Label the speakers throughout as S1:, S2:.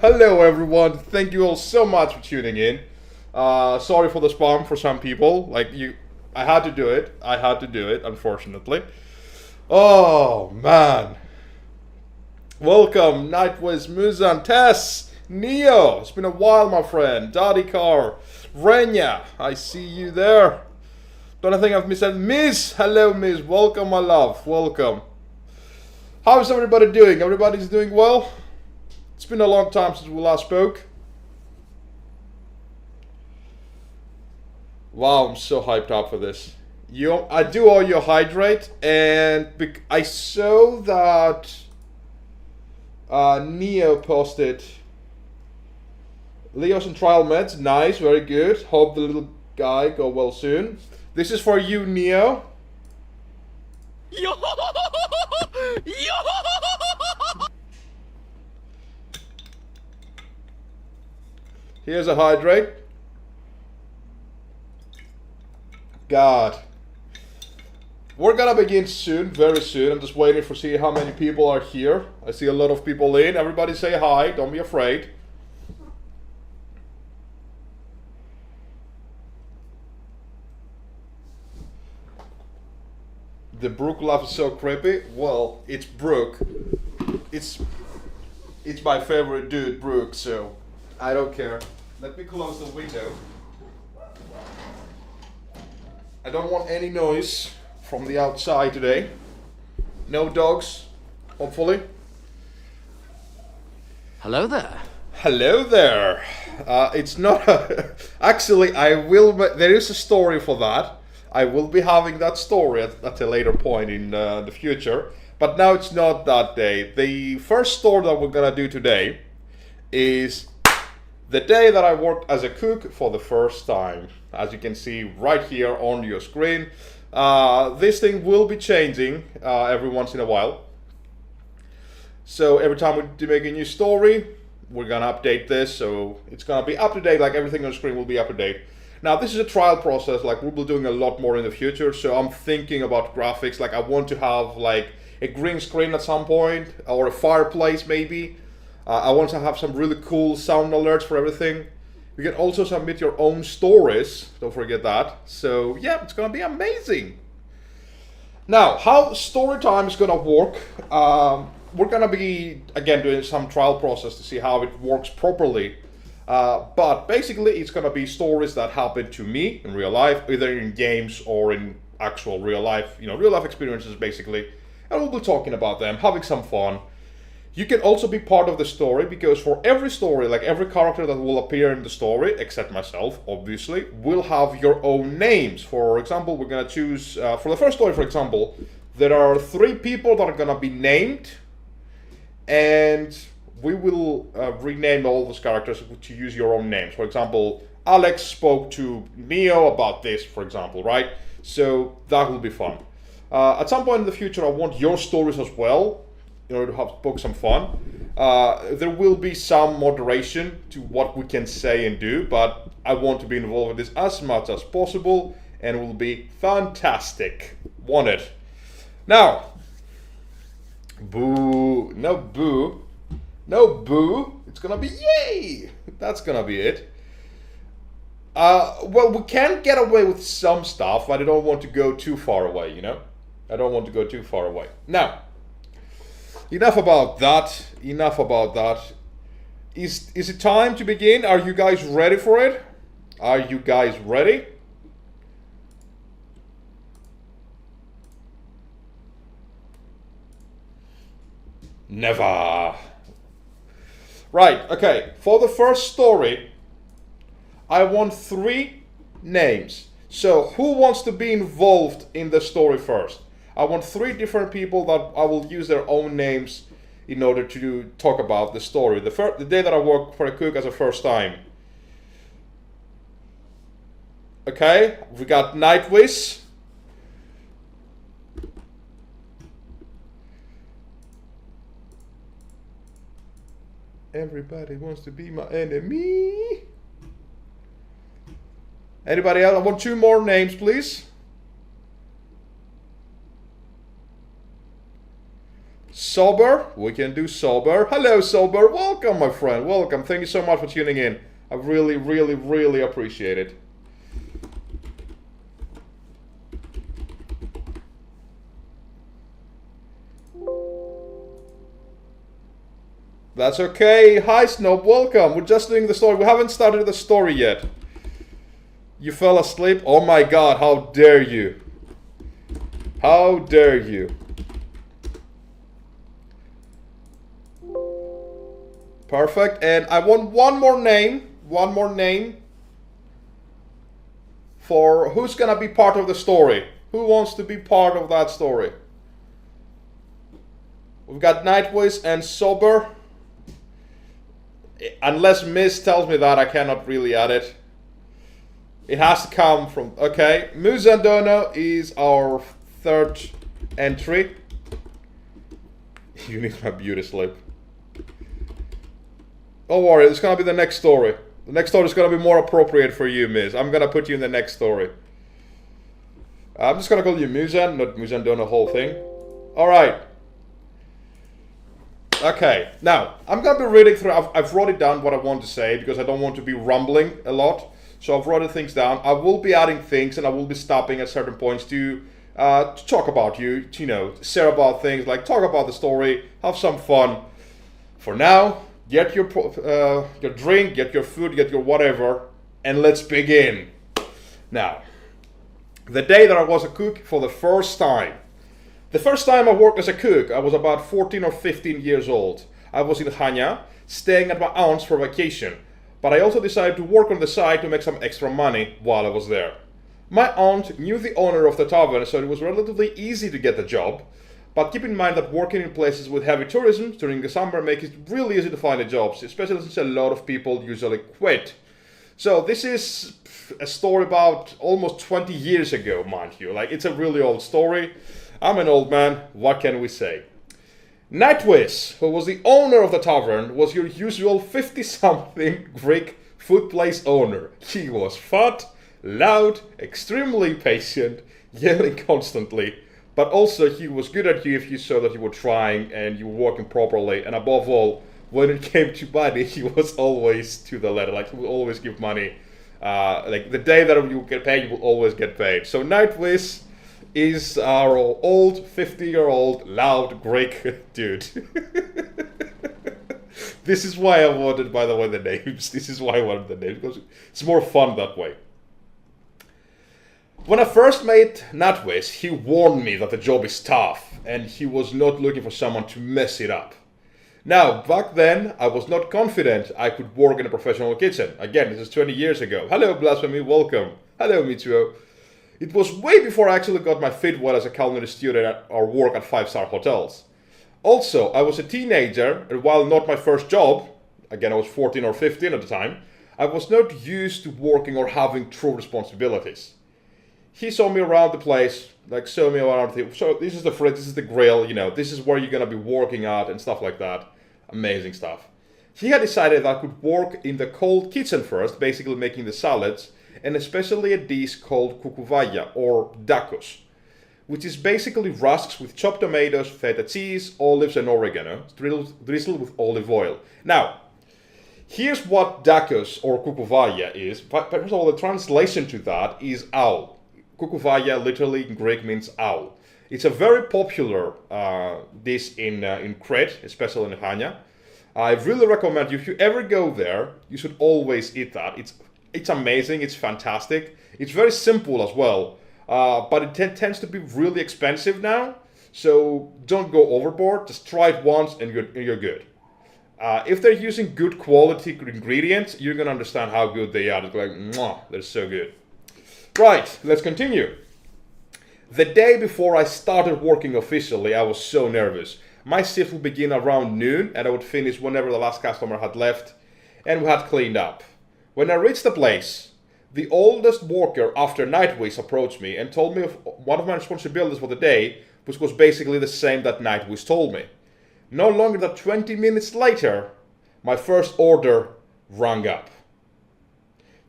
S1: Hello everyone. Thank you all so much for tuning in. Sorry for the spam for some people. I had to do it. I had to do it, unfortunately. Oh man. Welcome, Nightwiz, Muzan, Tess, Neo. It's been a while, my friend. Daddy Car, Renya. I see you there. Don't think I've missed that. Miss. Hello, Miss. Welcome, my love. Welcome. How's everybody doing? Everybody's doing well? It's been a long time since we last spoke. Wow, I'm so hyped up for this. I do owe you a hydrate, and I saw that Neo posted Leo's in trial meds. Nice, very good. Hope the little guy go well soon. This is for you, Neo. Yo! Yo! Here's a hydrate. God. We're gonna begin soon, very soon. I'm just waiting for see how many people are here. I see a lot of people in. Everybody say hi, don't be afraid. The Brook laugh is so creepy. Well, it's Brook. It's my favorite dude, Brook, so I don't care. Let me close the window. I don't want any noise from the outside today. No dogs, hopefully.
S2: Hello there.
S1: Hello there. It's not a... Actually, I will... There is a story for that. I will be having that story at a later point in the future. But now it's not that day. The first story that we're gonna do today is the day that I worked as a cook for the first time. As you can see right here on your screen. This thing will be changing every once in a while. So every time we do make a new story, we're gonna update this. So it's gonna be up to date, like everything on the screen will be up to date. Now this is a trial process, like we'll be doing a lot more in the future. So I'm thinking about graphics, like I want to have like a green screen at some point, or a fireplace maybe. I want to have some really cool sound alerts for everything. You can also submit your own stories, don't forget that. So yeah, it's gonna be amazing. Now, how Storytime is gonna work, we're gonna be, again, doing some trial process to see how it works properly. But basically, it's gonna be stories that happen to me in real life, either in games or in actual real life, real life experiences basically. And we'll be talking about them, having some fun. You can also be part of the story, because for every story, like every character that will appear in the story, except myself, obviously, will have your own names. For example, we're gonna choose, for the first story, for example, there are 3 people that are gonna be named, and we will rename all those characters to use your own names. For example, Alex spoke to Neo about this, for example, right? So that will be fun. At some point in the future, I want your stories as well, in order to have book some fun. There will be some moderation to what we can say and do, but I want to be involved in this as much as possible, and it will be fantastic. Want it. Now, boo, no boo. No boo, it's gonna be yay! That's gonna be it. Well, we can get away with some stuff, but I don't want to go too far away, I don't want to go too far away. Now, enough about that, Is it time to begin? Are you guys ready for it? Are you guys ready? Never. Right, okay, for the first story, I want 3 names. So, who wants to be involved in the story first? I want 3 different people that I will use their own names in order to talk about the story. The day that I worked for a cook as a first time. Okay, we got Nightwiz. Everybody wants to be my enemy. Anybody else? I want 2 more names, please. Sober? We can do Sober. Hello, Sober. Welcome, my friend. Welcome. Thank you so much for tuning in. I really, really, really appreciate it. That's okay. Hi, Snob. Welcome. We're just doing the story. We haven't started the story yet. You fell asleep? Oh my god, how dare you. How dare you. Perfect. And I want one more name for who's gonna be part of the story. Who wants to be part of that story? We've got Nightwish and Sober. Unless Miss tells me that, I cannot really add it. It has to come from... Okay, Muzandono is our third entry. You need my beauty sleep. Don't worry, it's gonna be the next story. The next story is gonna be more appropriate for you, Miss. I'm gonna put you in the next story. I'm just gonna call you Muzan, not Muzandono whole thing. Alright. Okay, now, I'm gonna be reading through, I've wrote it down what I want to say because I don't want to be rumbling a lot. So I've wrote things down. I will be adding things and I will be stopping at certain points to talk about you, to, you know, share about things, like talk about the story, have some fun. For now, get your drink, get your food, get your whatever, and let's begin. Now, the day that I was a cook for the first time. The first time I worked as a cook, I was about 14 or 15 years old. I was in Hanya, staying at my aunt's for vacation, but I also decided to work on the side to make some extra money while I was there. My aunt knew the owner of the tavern, so it was relatively easy to get the job, but keep in mind that working in places with heavy tourism during the summer makes it really easy to find the jobs, especially since a lot of people usually quit. So this is a story about almost 20 years ago, mind you. Like, it's a really old story. I'm an old man, what can we say? Nightwish, who was the owner of the tavern, was your usual 50-something Greek food place owner. He was fat, loud, extremely patient, yelling constantly, but also he was good at you if you saw that you were trying and you were working properly, and above all, when it came to money, he was always to the letter. Like, he would always give money. Like, the day that you get paid, you will always get paid. So Nightwish is our old 50-year-old loud Greek dude. This is why I wanted, by the way, the names. This is why I wanted the names, because it's more fun that way. When I first met Nightwish, he warned me that the job is tough, and he was not looking for someone to mess it up. Now, back then, I was not confident I could work in a professional kitchen. Again, this is 20 years ago. Hello, Blasphemy, welcome. Hello, Mitsuo. It was way before I actually got my feet wet as a culinary student or work at 5-star hotels. Also, I was a teenager, and while not my first job, again I was 14 or 15 at the time, I was not used to working or having true responsibilities. He saw me around the place, like showed me around, so this is the fridge, this is the grill, you know, this is where you're gonna be working at and stuff like that. Amazing stuff. He had decided that I could work in the cold kitchen first, basically making the salads, and especially a dish called kukuvaya, or dakos, which is basically rusks with chopped tomatoes, feta cheese, olives, and oregano, drizzled with olive oil. Now, here's what dakos, or kukuvaya, is. First of all, the translation to that is owl. Kukuvaya literally in Greek means owl. It's a very popular dish in Crete, especially in Hania. I really recommend you, if you ever go there, you should always eat that. It's amazing, it's fantastic. It's very simple as well, but it tends to be really expensive now, so don't go overboard. Just try it once and you're good. If they're using good quality ingredients, you're gonna understand how good they are. It's like, mwah, they're so good. Right, let's continue. The day before I started working officially, I was so nervous. My shift would begin around noon and I would finish whenever the last customer had left and we had cleaned up. When I reached the place, the oldest worker after Nightwish approached me and told me of one of my responsibilities for the day, which was basically the same that Nightwish told me. No longer than 20 minutes later, my first order rang up.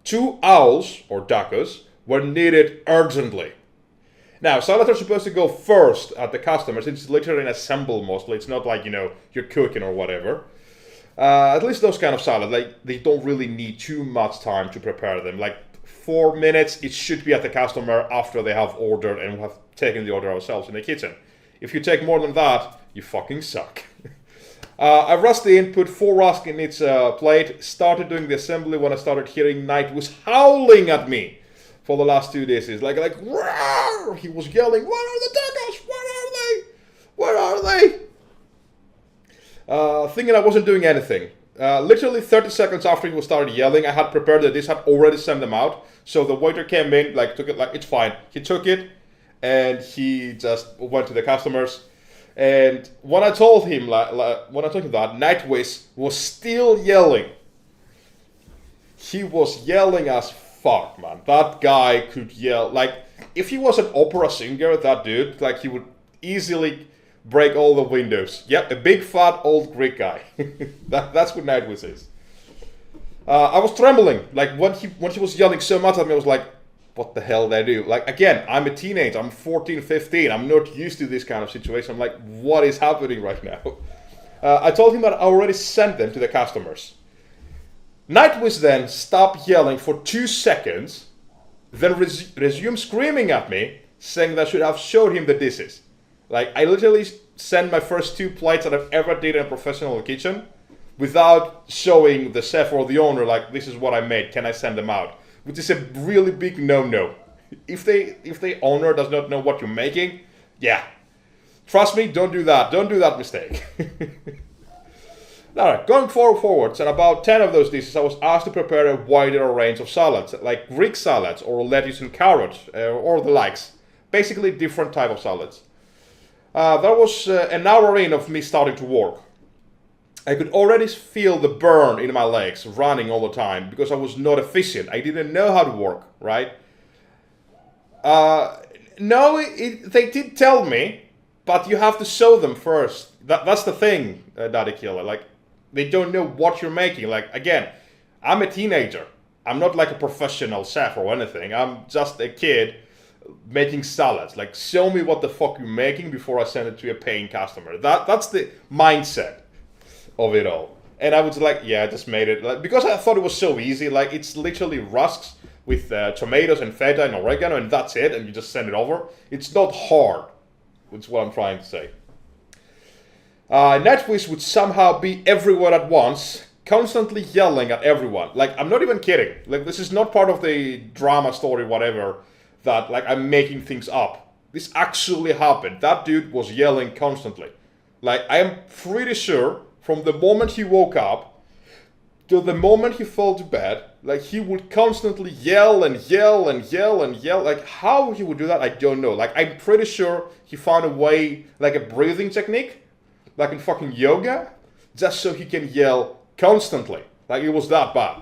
S1: 2 owls, or dakos, were needed urgently. Now, salads are supposed to go first at the customers. It's literally an assemble mostly. It's not like, you're cooking or whatever. At least those kind of salad, like, they don't really need too much time to prepare them. Like, 4 minutes, it should be at the customer after they have ordered and we have taken the order ourselves in the kitchen. If you take more than that, you fucking suck. I rushed in, put 4 rusks in its plate, started doing the assembly when I started hearing Nightwish howling at me for the last 2 days. He's like, roar! He was yelling, "Where are the tacos? Where are they? Where are they?" Thinking I wasn't doing anything. Literally 30 seconds after he started yelling, I had prepared the dish, had already sent them out. So the waiter came in, took it, it's fine. He took it, and he just went to the customers. And when I told him, that, Nightwish was still yelling. He was yelling as fuck, man. That guy could yell. If he was an opera singer, that dude, he would easily break all the windows. Yep, a big fat old Greek guy. That's what Nightwish is. I was trembling. When he was yelling so much at me, I was like, what the hell did I do? Again, I'm a teenager. I'm 14, 15. I'm not used to this kind of situation. I'm like, what is happening right now? I told him that I already sent them to the customers. Nightwish then stopped yelling for 2 seconds, then resumed screaming at me, saying that I should have showed him the dishes. I literally sent my first 2 plates that I've ever did in a professional kitchen without showing the chef or the owner, this is what I made, can I send them out? Which is a really big no-no. If the owner does not know what you're making, yeah. Trust me, don't do that. Don't do that mistake. Alright, going forwards, and about 10 of those dishes, I was asked to prepare a wider range of salads, like Greek salads, or lettuce and carrot, or the likes. Basically, different type of salads. That was an hour in of me starting to work. I could already feel the burn in my legs running all the time because I was not efficient. I didn't know how to work, right? No, they did tell me, but you have to show them first. That's the thing, Daddy Killer. They don't know what you're making. Again, I'm a teenager. I'm not a professional chef or anything. I'm just a kid making salads. Show me what the fuck you're making before I send it to a paying customer. That's the mindset of it all. And I was I just made it. Because I thought it was so easy. It's literally rusks with tomatoes and feta and oregano, and that's it, and you just send it over. It's not hard. That's what I'm trying to say. Nightwish would somehow be everywhere at once, constantly yelling at everyone. I'm not even kidding. This is not part of the drama story, whatever, that I'm making things up. This actually happened. That dude was yelling constantly. I am pretty sure from the moment he woke up to the moment he fell to bed, he would constantly yell and yell and yell and yell. How he would do that, I don't know. I'm pretty sure he found a way, a breathing technique, in fucking yoga, just so he can yell constantly. It was that bad.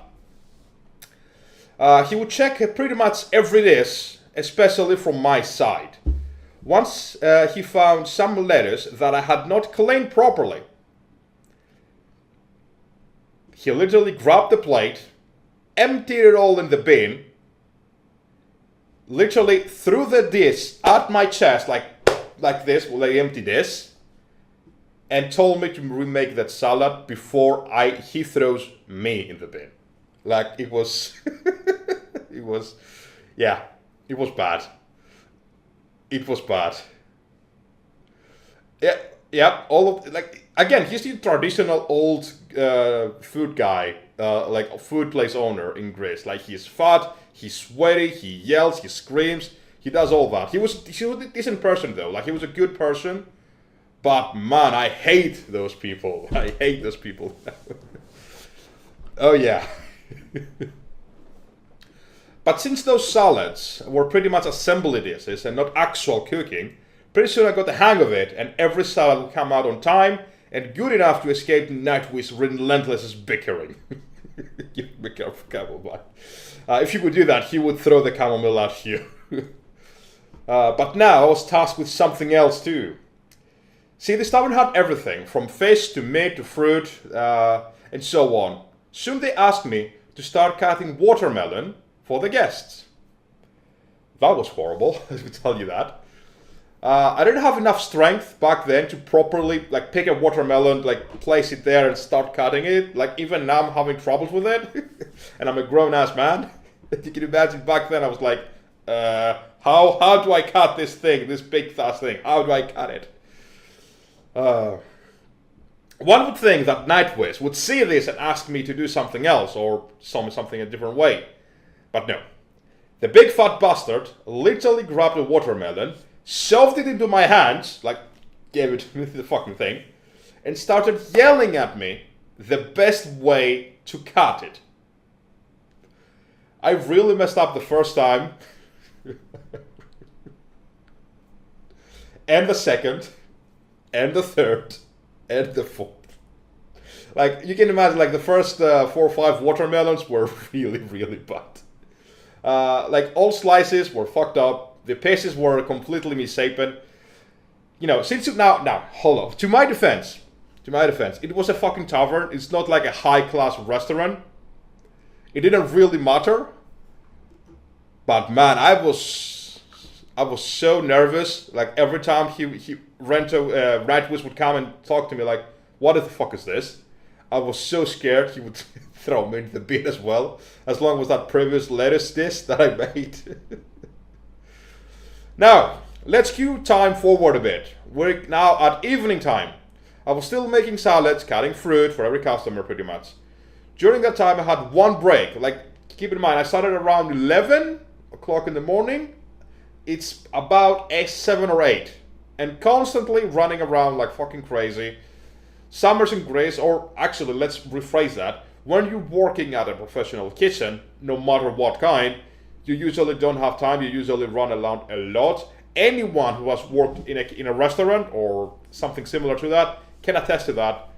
S1: He would check pretty much every dish, especially from my side. Once he found some lettuce that I had not cleaned properly. He literally grabbed the plate, emptied it all in the bin, literally threw the dish at my chest like this, with an empty dish, and told me to remake that salad before he throws me in the bin. It was, it was bad. It was bad. Yeah, all of, again, he's the traditional old food guy, food place owner in Greece. He's fat, he's sweaty, he yells, he screams, he does all that. He was a decent person though, he was a good person, but man, I hate those people. I hate those people. Oh yeah. But since those salads were pretty much assembly dishes and not actual cooking, pretty soon I got the hang of it, and every salad would come out on time and good enough to escape Nightwish's relentless bickering. Be careful, chamomile. If you would do that, he would throw the chamomile at you. But now I was tasked with something else too. See, this tavern had everything, from fish to meat to fruit, and so on. Soon they asked me to start cutting watermelon for the guests. That was horrible, I will tell you that. I didn't have enough strength back then to properly like pick a watermelon, like place it there and start cutting it. Like even now I'm having troubles with it, and I'm a grown ass man. You can imagine back then I was like, how do I cut this thing, this big ass thing? How do I cut it? One would think that Nightwish would see this and ask me to do something else or something a different way, but no. The big fat bastard literally grabbed a watermelon, shoved it into my hands, like gave it the fucking thing, and started yelling at me the best way to cut it. I really messed up the first time, and the second, and the third, and the fourth. Like, you can imagine, like, the first 4 or 5 watermelons were really, really bad. Like, all slices were fucked up. The pieces were completely misshapen. You know, since you now, hold on. To my defense, it was a fucking tavern. It's not like a high-class restaurant. It didn't really matter. But man, I was so nervous. Like every time Nightwish would come and talk to me, like, what the fuck is this? I was so scared he would throw me into the bin as well, as long as that previous lettuce dish that I made. Now, let's cue time forward a bit. We're now at evening time. I was still making salads, cutting fruit for every customer pretty much. During that time I had one break. Like, keep in mind, I started around 11 o'clock in the morning. It's about 7 or 8. And constantly running around like fucking crazy. Summers in grace, or actually, let's rephrase that. When you're working at a professional kitchen, no matter what kind, you usually don't have time, you usually run around a lot. Anyone who has worked in a restaurant or something similar to that can attest to that.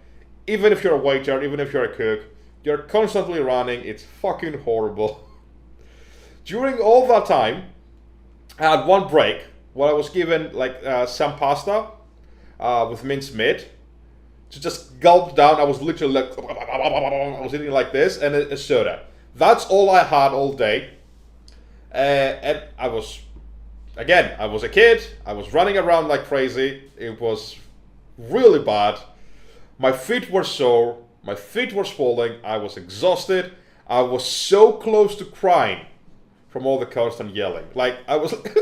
S1: Even if you're a waiter, even if you're a cook, you're constantly running, it's fucking horrible. During all that time, I had one break where I was given like some pasta with minced meat to just gulp down. I was literally like, I was eating like this, and a soda. That's all I had all day. And I was a kid. I was running around like crazy. It was really bad. My feet were sore. My feet were swollen. I was exhausted. I was so close to crying from all the constant yelling. Like, I was like,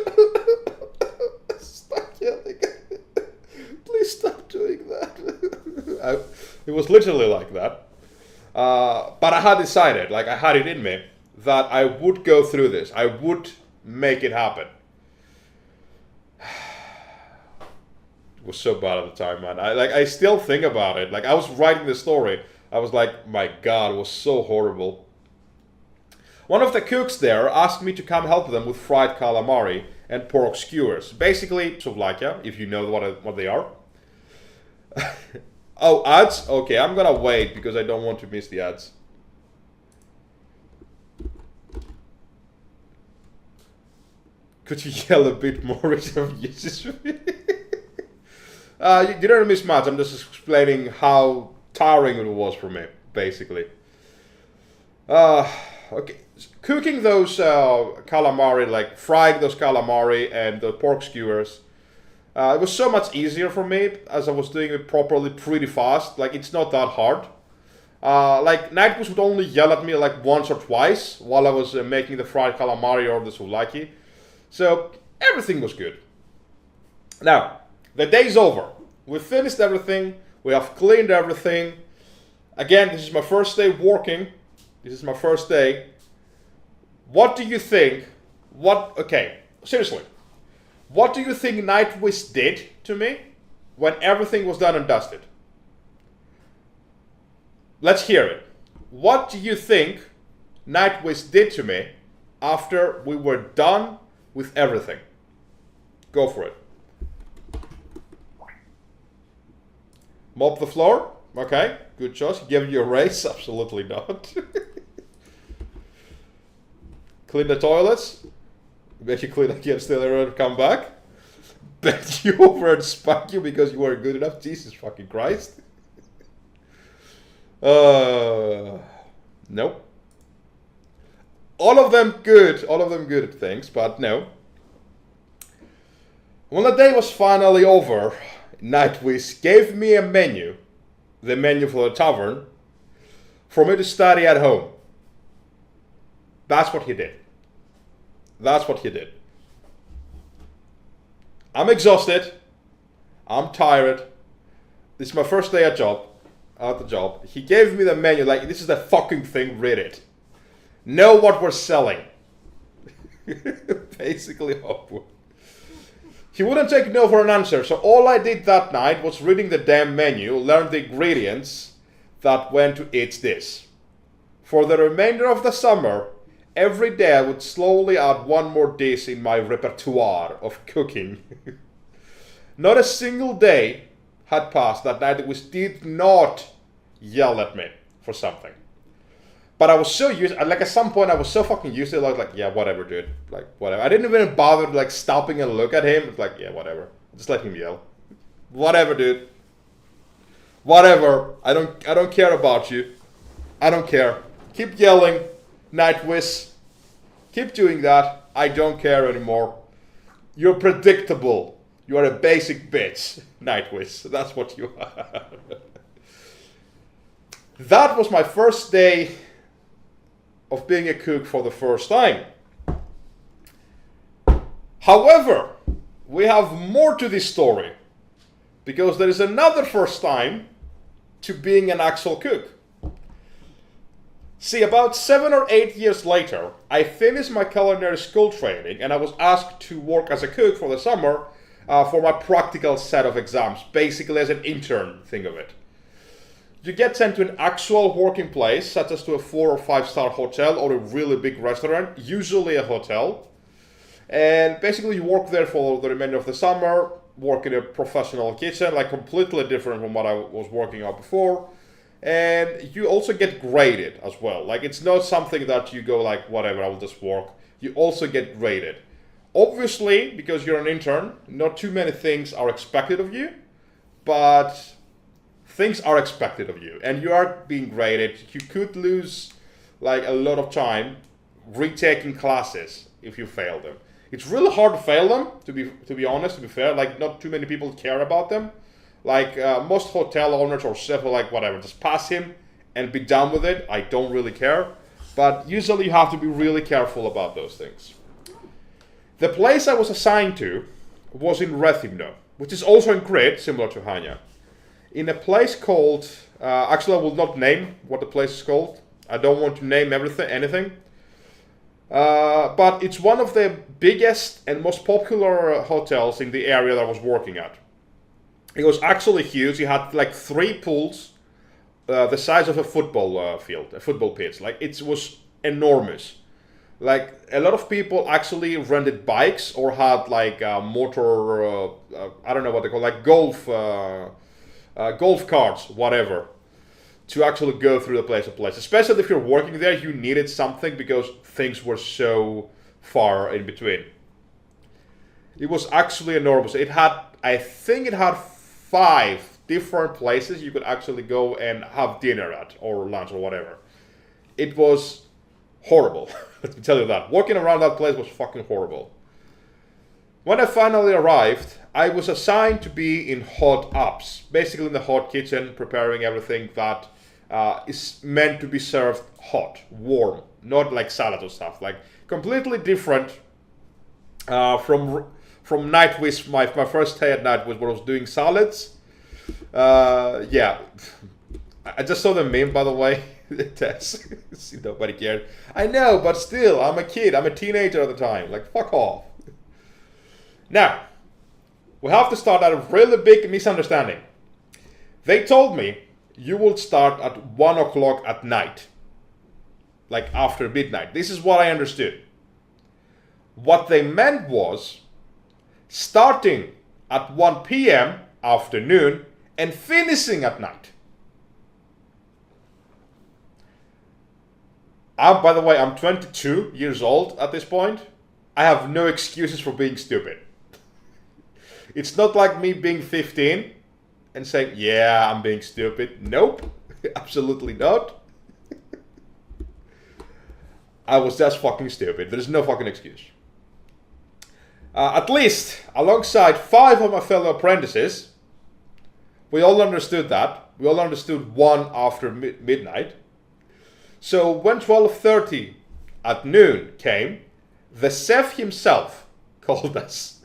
S1: stop yelling. Please stop doing that. It was literally like that. But I had decided, like I had it in me, that I would go through this. I would make it happen. It was so bad at the time, man. I still think about it. Like, I was writing the story. I was like, my God, it was so horrible. One of the cooks there asked me to come help them with fried calamari and pork skewers. Basically, souvlaki, if you know what they are. Oh, ads? Okay, I'm gonna wait because I don't want to miss the ads. Could you yell a bit more? You don't miss much. I'm just explaining how tiring it was for me, basically. Okay, cooking those calamari, like frying those calamari and the pork skewers, it was so much easier for me as I was doing it properly pretty fast. Like, it's not that hard. Like, Nightwish would only yell at me like once or twice while I was making the fried calamari or the souvlaki. So, everything was good. Now, the day's over. We finished everything. We have cleaned everything. Again, this is my first day working. This is my first day. What do you think? Okay, seriously. What do you think Nightwish did to me when everything was done and dusted? Let's hear it. What do you think Nightwish did to me after we were done with everything? Go for it. Mop the floor? Okay, good choice. Give you a raise? Absolutely not. Clean the toilets? Bet you clean again, still around, come back. Bet you over and spank you because you weren't good enough. Jesus fucking Christ. Nope. All of them good things, but no. When the day was finally over, Nightwish gave me a menu, the menu for the tavern, for me to study at home. That's what he did. That's what he did. I'm exhausted. I'm tired. This is my first day at the job. He gave me the menu, like, this is the fucking thing, read it. Know what we're selling. Basically, he wouldn't take no for an answer, so all I did that night was reading the damn menu, learn the ingredients that went to each dish. For the remainder of the summer, every day I would slowly add one more dish in my repertoire of cooking. Not a single day had passed that Nightwish did not yell at me for something. But I was so used, like at some point I was so fucking used to it, I was like, yeah, whatever, dude. Like, whatever. I didn't even bother like stopping and look at him. It's like, yeah, whatever. Just let him yell. Whatever, dude. Whatever. I don't care about you. I don't care. Keep yelling, Nightwish. Keep doing that. I don't care anymore. You're predictable. You are a basic bitch, Nightwish. That's what you are. That was my first day of being a cook for the first time. However, we have more to this story, because there is another first time to being an actual cook. See, about 7 or 8 years later, I finished my culinary school training and I was asked to work as a cook for the summer for my practical set of exams, basically as an intern, think of it. You get sent to an actual working place, such as to a 4 or 5 star hotel or a really big restaurant, usually a hotel. And basically you work there for the remainder of the summer, work in a professional kitchen, like completely different from what I was working on before. And you also get graded as well. Like, it's not something that you go like, whatever, I will just work. You also get graded. Obviously, because you're an intern, not too many things are expected of you, but things are expected of you, and you are being graded. You could lose like a lot of time retaking classes if you fail them. It's really hard to fail them, to be honest, to be fair. Like, not too many people care about them. Like, most hotel owners or chefs are like, whatever, just pass him and be done with it. I don't really care. But usually you have to be really careful about those things. The place I was assigned to was in Rethymno, which is also in Crete, similar to Hania. In a place called, actually I will not name what the place is called. I don't want to name anything. But it's one of the biggest and most popular hotels in the area that I was working at. It was actually huge. It had like 3 pools, the size of a football field, a football pitch. Like, it was enormous. Like, a lot of people actually rented bikes or had like motor, I don't know what they call, like golf carts, whatever, to actually go through the place to place. Especially if you're working there, you needed something because things were so far in between. It was actually enormous. It had, I think it had 5 different places you could actually go and have dinner at, or lunch, or whatever. It was horrible. Let me tell you that. Walking around that place was fucking horrible. When I finally arrived, I was assigned to be in hot ops, basically in the hot kitchen, preparing everything that is meant to be served hot, warm, not like salad or stuff. Like, completely different from Nightwish. My first day at Nightwish, where I was doing salads. Yeah, I just saw the meme, by the way. Tess, nobody cared. I know, but still, I'm a kid. I'm a teenager at the time. Like, fuck off. Now, we have to start at a really big misunderstanding. They told me you will start at 1 o'clock at night. Like, after midnight. This is what I understood. What they meant was starting at 1 p.m. afternoon and finishing at night. By the way, I'm 22 years old at this point. I have no excuses for being stupid. It's not like me being 15 and saying, yeah, I'm being stupid. Nope, absolutely not. I was just fucking stupid. There's no fucking excuse. At least, alongside 5 of my fellow apprentices, we all understood that. We all understood 1 after midnight. So when 12:30 at noon came, the chef himself called us.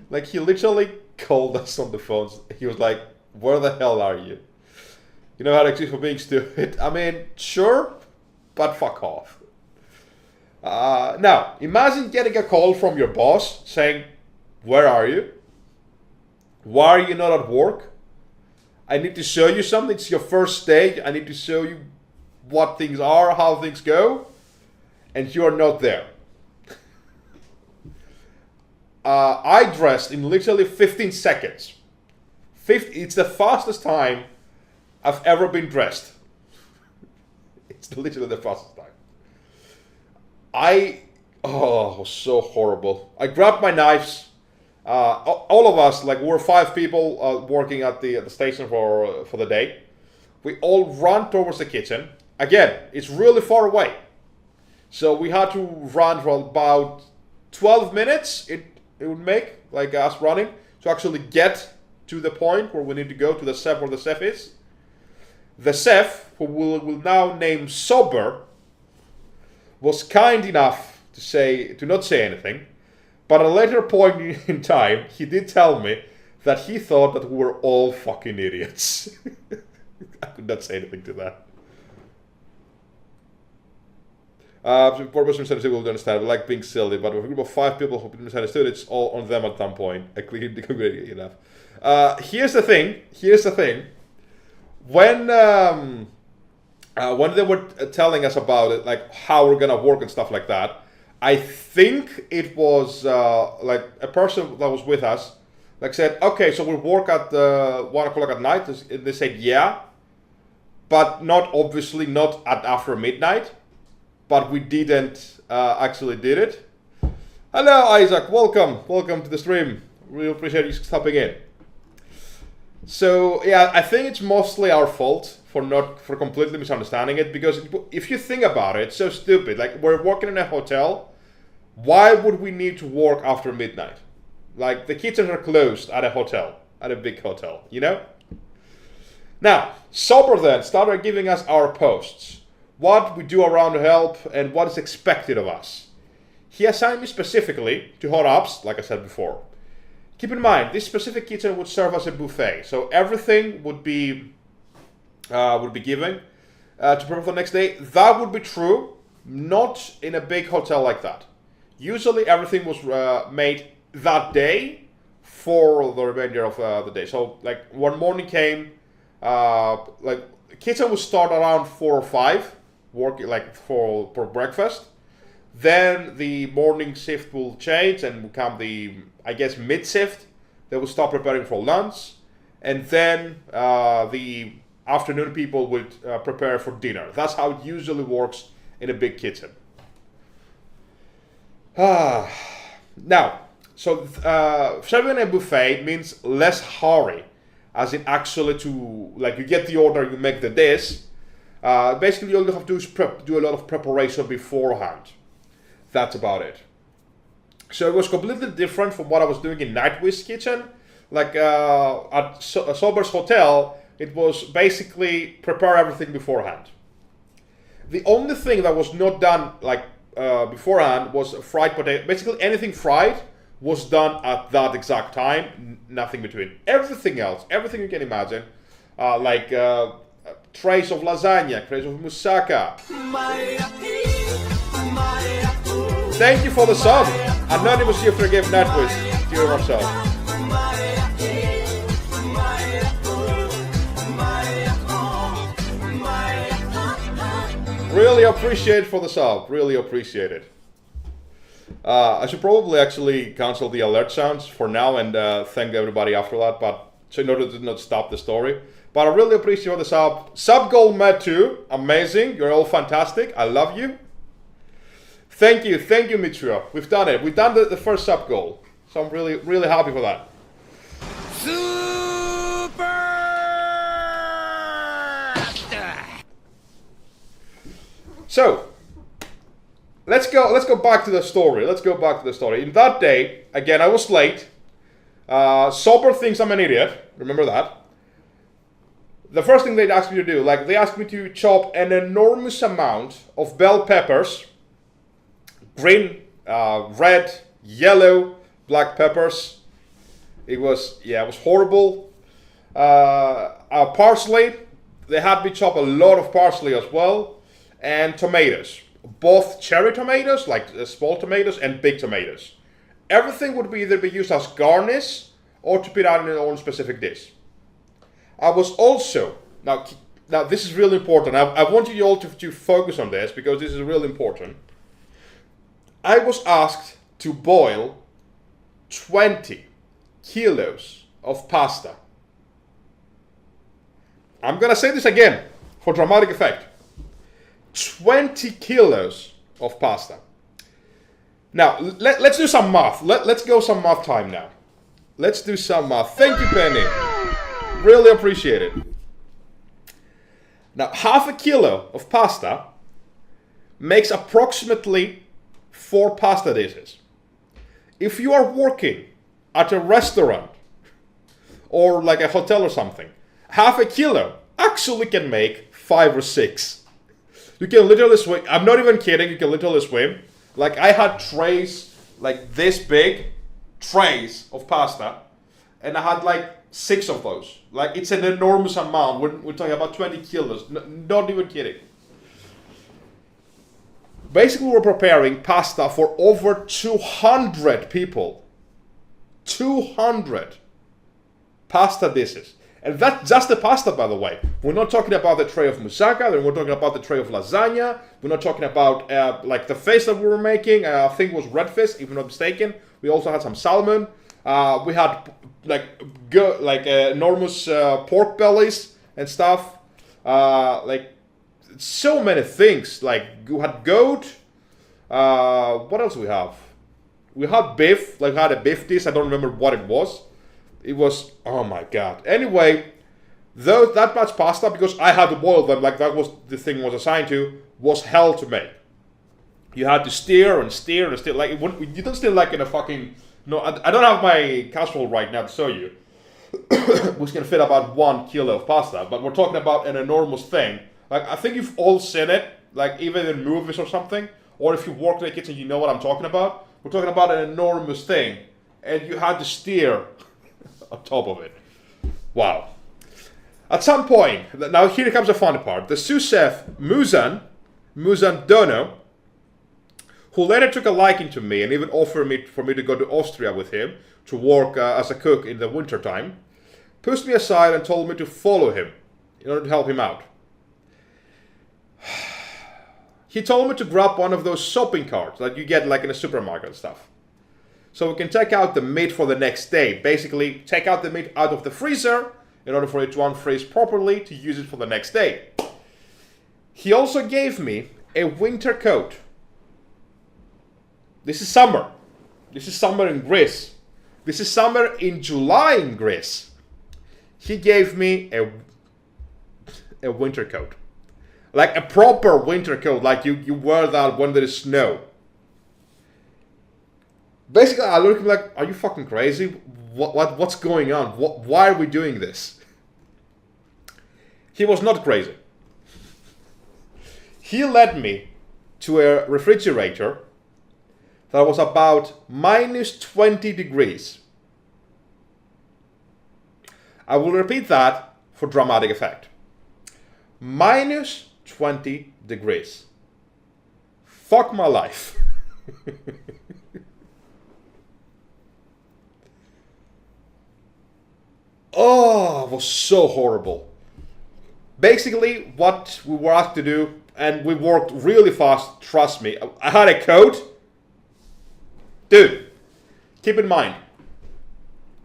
S1: Like, he literally called us on the phone. He was like, where the hell are you? You know how to excuse for being stupid? I mean, sure, but fuck off. Now, imagine getting a call from your boss saying, where are you? Why are you not at work? I need to show you something. It's your first day. I need to show you what things are, how things go. And you are not there. I dressed in literally 15 seconds. It's the fastest time I've ever been dressed. It's literally the fastest time. It was so horrible. I grabbed my knives. All of us, like, we're 5 people working at the station for the day. We all run towards the kitchen. Again, it's really far away. So we had to run for about 12 minutes. It would make, like, us running to actually get to the point where we need to go to the chef, where the chef is. The chef, who will now name Sober, was kind enough to not say anything, but at a later point in time, he did tell me that he thought that we were all fucking idiots. I could not say anything to that. Poor person misunderstood will understand. We like being silly, but with a group of 5 people who misunderstood, it's all on them at some point. I clearly agree enough. Here's the thing. When they were telling us about it, like how we're gonna work and stuff like that, I think it was like a person that was with us, like, said, okay, so we'll work at 1 o'clock at night. And they said, yeah, but not after midnight. But we didn't actually did it. Hello, Isaac. Welcome to the stream. Really appreciate you stopping in. So yeah, I think it's mostly our fault for completely misunderstanding it, because if you think about it, it's so stupid. Like, we're working in a hotel. Why would we need to work after midnight? Like, the kitchens are closed at a hotel, at a big hotel, you know? Now, Sober then started giving us our posts. What we do around to help and what is expected of us. He assigned me specifically to hot ups, like I said before. Keep in mind, this specific kitchen would serve as a buffet, so everything would be given to prepare for the next day. That would be true, not in a big hotel like that. Usually everything was made that day for the remainder of the day. So, like, one morning came, like, the kitchen would start around 4 or 5, working like for breakfast. Then the morning shift will change and become the, I guess, mid shift. They will start preparing for lunch, and then the afternoon people would prepare for dinner. That's how it usually works in a big kitchen. Now, so serving a buffet means less hurry, as in actually to, like, you get the order, you make the dish. Basically, all you have to do is do a lot of preparation beforehand. That's about it. So it was completely different from what I was doing in Nightwish's kitchen. Like, at Sober's hotel, it was basically prepare everything beforehand. The only thing that was not done, like, beforehand was fried potato. Basically, anything fried was done at that exact time, nothing between. Everything else, everything you can imagine, like trays of lasagna, trays of moussaka. Thank you for the sub. Anonymous gift gave Nightwish. Do yourself. Really appreciate for the sub. Really appreciate it. I should probably actually cancel the alert sounds for now and thank everybody after that, but so in order to not stop the story. But I really appreciate the sub. Sub goal met too. Amazing. You're all fantastic. I love you. Thank you, Mitsuo. We've done it. We've done the first sub goal. So I'm really, really happy for that.
S2: Super!
S1: So, let's go back to the story. Let's go back to the story. In that day, again, I was late. Sober thinks I'm an idiot. Remember that. The first thing they'd ask me to do, like they asked me to chop an enormous amount of bell peppers, green, red, yellow, black peppers. It was horrible. Parsley, they had me chop a lot of parsley as well, and tomatoes, both cherry tomatoes, like small tomatoes, and big tomatoes. Everything would either be used as garnish or to put out in an own specific dish. I was also, now this is really important, I want you all to focus on this because this is really important. I was asked to boil 20 kilos of pasta. I'm gonna say this again for dramatic effect. 20 kilos of pasta. Now, let's do some math. Let's go some math time now. Let's do some math. Thank you, Penny. Really appreciate it. Now, half a kilo of pasta makes approximately 4 pasta dishes. If you are working at a restaurant or like a hotel or something, half a kilo actually can make 5 or 6. You can literally swim. I'm not even kidding. You can literally swim. Like I had trays like this big, trays of pasta, and I had like 6 of those. Like it's an enormous amount. We're talking about 20 kilos. Not even kidding. Basically, we're preparing pasta for over 200 people. 200 pasta dishes. And that's just the pasta, by the way. We're not talking about the tray of moussaka, then we're talking about the tray of lasagna. We're not talking about like the fish that we were making. I think it was red fish, if I'm not mistaken. We also had some salmon. We had enormous pork bellies and stuff. Like so many things. Like we had goat. What else we have? We had beef. Like we had a beef dish. I don't remember what it was. It was, oh my god. Anyway, that much pasta, because I had to boil them, like that was the thing was assigned to, was hell to make. You had to steer and steer and steer. Like you don't steer like in a fucking. No, I don't have my casserole right now to show you, which can fit about 1 kilo of pasta. But we're talking about an enormous thing. Like I think you've all seen it, like even in movies or something, or if you work in the kitchen, you know what I'm talking about. We're talking about an enormous thing, and you had to steer on top of it. Wow. At some point, now here comes the funny part. The sous chef Muzan Dono, who later took a liking to me and even offered for me to go to Austria with him to work as a cook in the winter time, pushed me aside and told me to follow him in order to help him out. He told me to grab one of those shopping carts that you get like in a supermarket and stuff. So we can take out the meat for the next day. Basically, take out the meat out of the freezer in order for it to unfreeze properly to use it for the next day. He also gave me a winter coat. This is summer. This is summer in Greece. This is summer in July in Greece. He gave me a winter coat. Like a proper winter coat, like you wear that when there is snow. Basically, I look at him like, are you fucking crazy? What's going on? Why are we doing this? He was not crazy. He led me to a refrigerator that was about minus 20 degrees. I will repeat that for dramatic effect. Minus 20 degrees. Fuck my life. Oh, it was so horrible. Basically, what we were asked to do, and we worked really fast, trust me. I had a coat. Dude, keep in mind,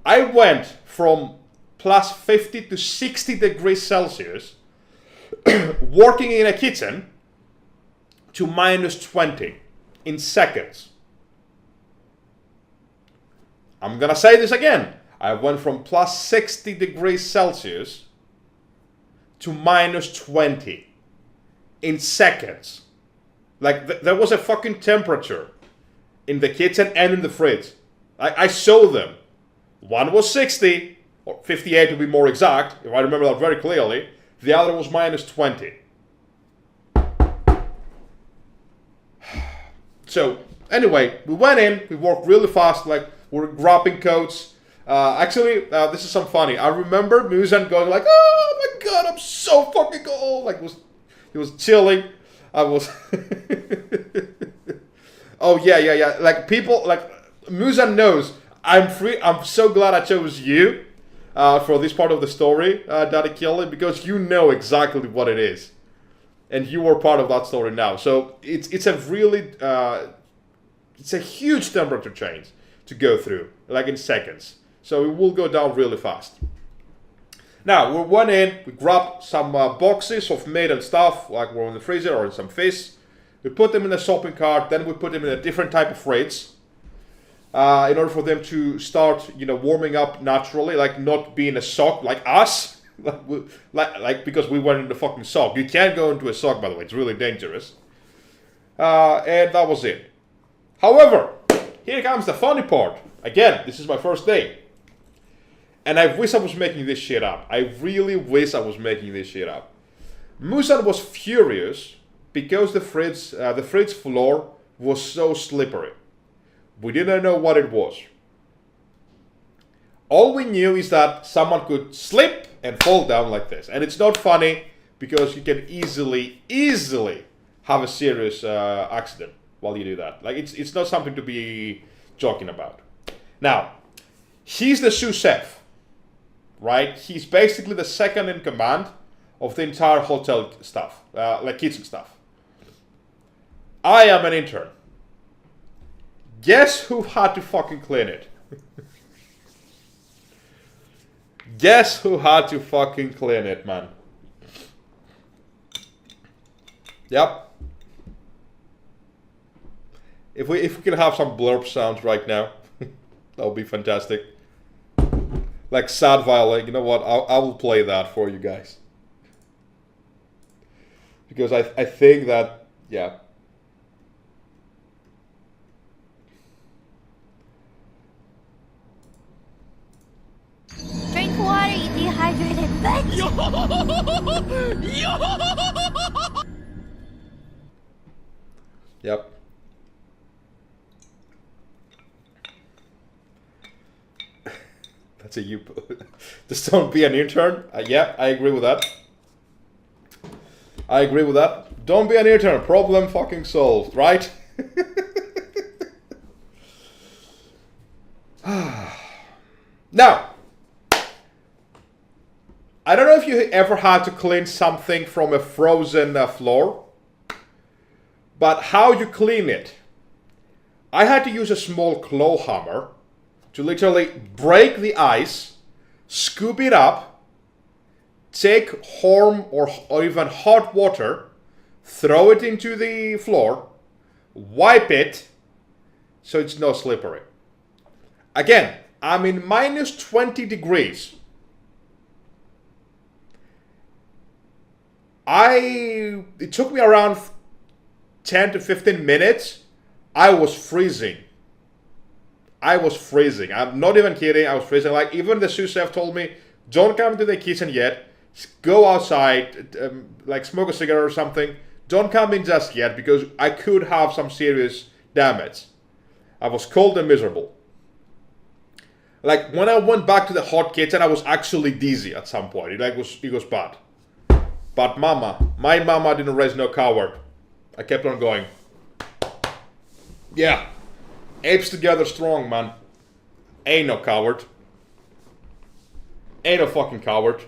S1: I went from plus 50 to 60 degrees Celsius working in a kitchen to minus 20 in seconds. I'm gonna say this again. I went from plus 60 degrees Celsius to minus 20 in seconds. Like, there was a fucking temperature in the kitchen and in the fridge. I saw them. One was 60, or 58 to be more exact, if I remember that very clearly. The other was minus 20. So, anyway, we went in, we worked really fast, like, we were grabbing coats. This is some funny. I remember Muzan going like, oh my god, I'm so fucking cold. Like, he was chilling. I was... Oh, yeah. Like, people, like, Muzan knows. I'm so glad I chose you for this part of the story, Daddy Kelly, because you know exactly what it is. And you were part of that story now. So it's a really, it's a huge temperature change to go through, like in seconds. So it will go down really fast. Now, we went in, we grabbed some boxes of meat and stuff, like we're in the freezer or in some fish. We put them in a shopping cart, then we put them in a different type of fridge. In order for them to start, warming up naturally, like not be in a sock like us. like because we went in the fucking sock. You can't go into a sock, by the way. It's really dangerous. And that was it. However, here comes the funny part. Again, this is my first day. And I wish I was making this shit up. I really wish I was making this shit up. Musan was furious because the fridge floor was so slippery. We didn't know what it was. All we knew is that someone could slip and fall down like this. And it's not funny because you can easily have a serious accident while you do that. Like, it's not something to be joking about. Now, he's the sous chef, right? He's basically the second in command of the entire hotel staff, like kitchen staff. I am an intern. Guess who had to fucking clean it? Guess who had to fucking clean it, man? Yep. If we could have some blurb sounds right now, that would be fantastic. Like sad violin. You know what? I will play that for you guys. Because I think that, yeah.
S2: Drink water, you dehydrated bitch!
S1: Yep. That's a you. Just don't be an intern. Yeah, I agree with that. I agree with that. Don't be an intern. Problem fucking solved, right? Now, I don't know if you ever had to clean something from a frozen floor, but how you clean it. I had to use a small claw hammer to literally break the ice, scoop it up, take warm or even hot water, throw it into the floor, wipe it so it's not slippery. Again, I'm in minus 20 degrees. It took me around 10 to 15 minutes. I was freezing. I'm not even kidding. I was freezing. Like, even the sous chef told me, don't come to the kitchen yet. Go outside, like smoke a cigarette or something. Don't come in just yet because I could have some serious damage. I was cold and miserable. Like, when I went back to the hot kitchen, I was actually dizzy at some point. It was bad. But my mama didn't raise no coward. I kept on going. Yeah. Apes together strong, man. Ain't no coward. Ain't no fucking coward.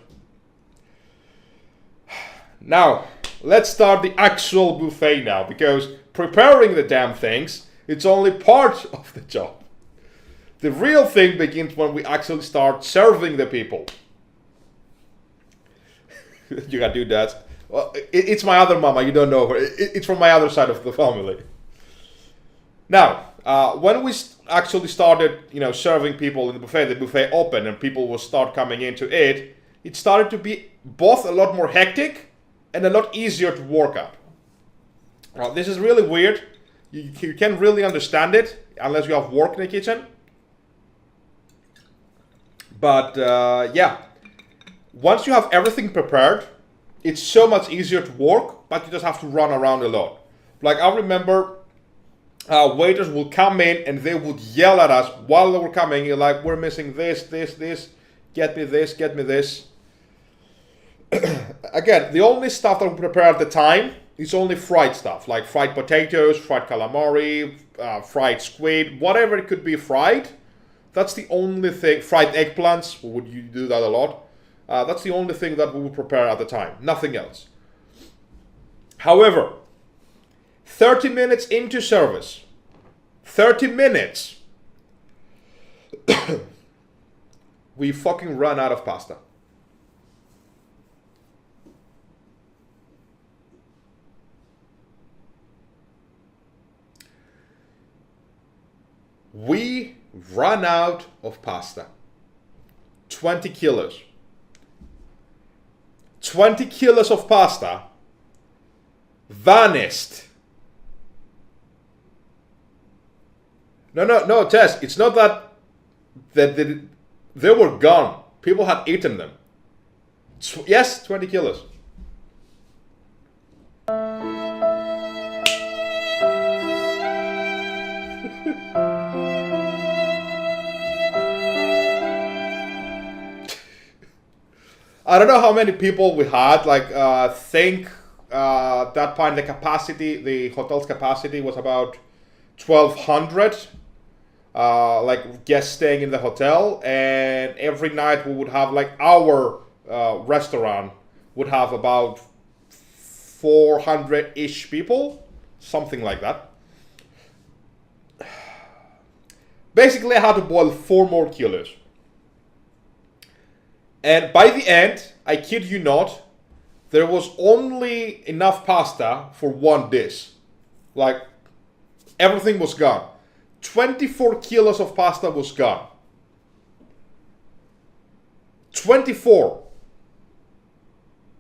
S1: Now, let's start the actual buffet now, because preparing the damn things, it's only part of the job. The real thing begins when we actually start serving the people. You gotta do that. Well, it's my other mama, you don't know her. It's from my other side of the family. Now, when we actually started, serving people in the buffet opened and people will start coming into it, it started to be both a lot more hectic and a lot easier to work up. This is really weird. You can't really understand it unless you have worked in the kitchen. But yeah, once you have everything prepared, it's so much easier to work, but you just have to run around a lot. Like, I remember waiters will come in and they would yell at us while they were coming. You're like, we're missing this, get me this, get me this. Again, the only stuff that we prepare at the time is only fried stuff, like fried potatoes, fried calamari, fried squid, whatever it could be fried. That's the only thing. Fried eggplants, would you do that a lot? That's the only thing that we would prepare at the time, nothing else. However, 30 minutes into service, 30 minutes, we fucking run out of pasta. We ran out of pasta. 20 kilos. 20 kilos of pasta vanished. No, Tess, it's not that they were gone. People had eaten them. Yes, 20 kilos. I don't know how many people we had. Like, think that point the hotel's capacity was about 1,200. Like, guests staying in the hotel, and every night we would have, like, our restaurant would have about 400-ish people, something like that. Basically, I had to boil 4 more kilos. And by the end, I kid you not, there was only enough pasta for one dish. Like, everything was gone. 24 kilos of pasta was gone. 24.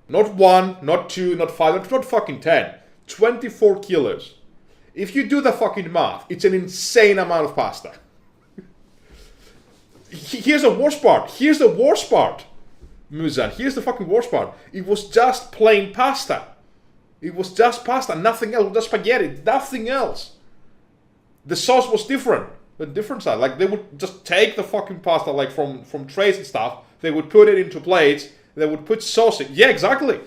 S1: Not 1, not 2, not 5, not fucking 10. 24 kilos. If you do the fucking math, it's an insane amount of pasta. Here's the worst part. Here's the worst part. Muzan, here's the fucking worst part. It was just plain pasta. It was just pasta, nothing else. Just spaghetti, nothing else. The sauce was different. The different side. Like, they would just take the fucking pasta, like, from trays and stuff. They would put it into plates. They would put sauce in. Yeah, exactly.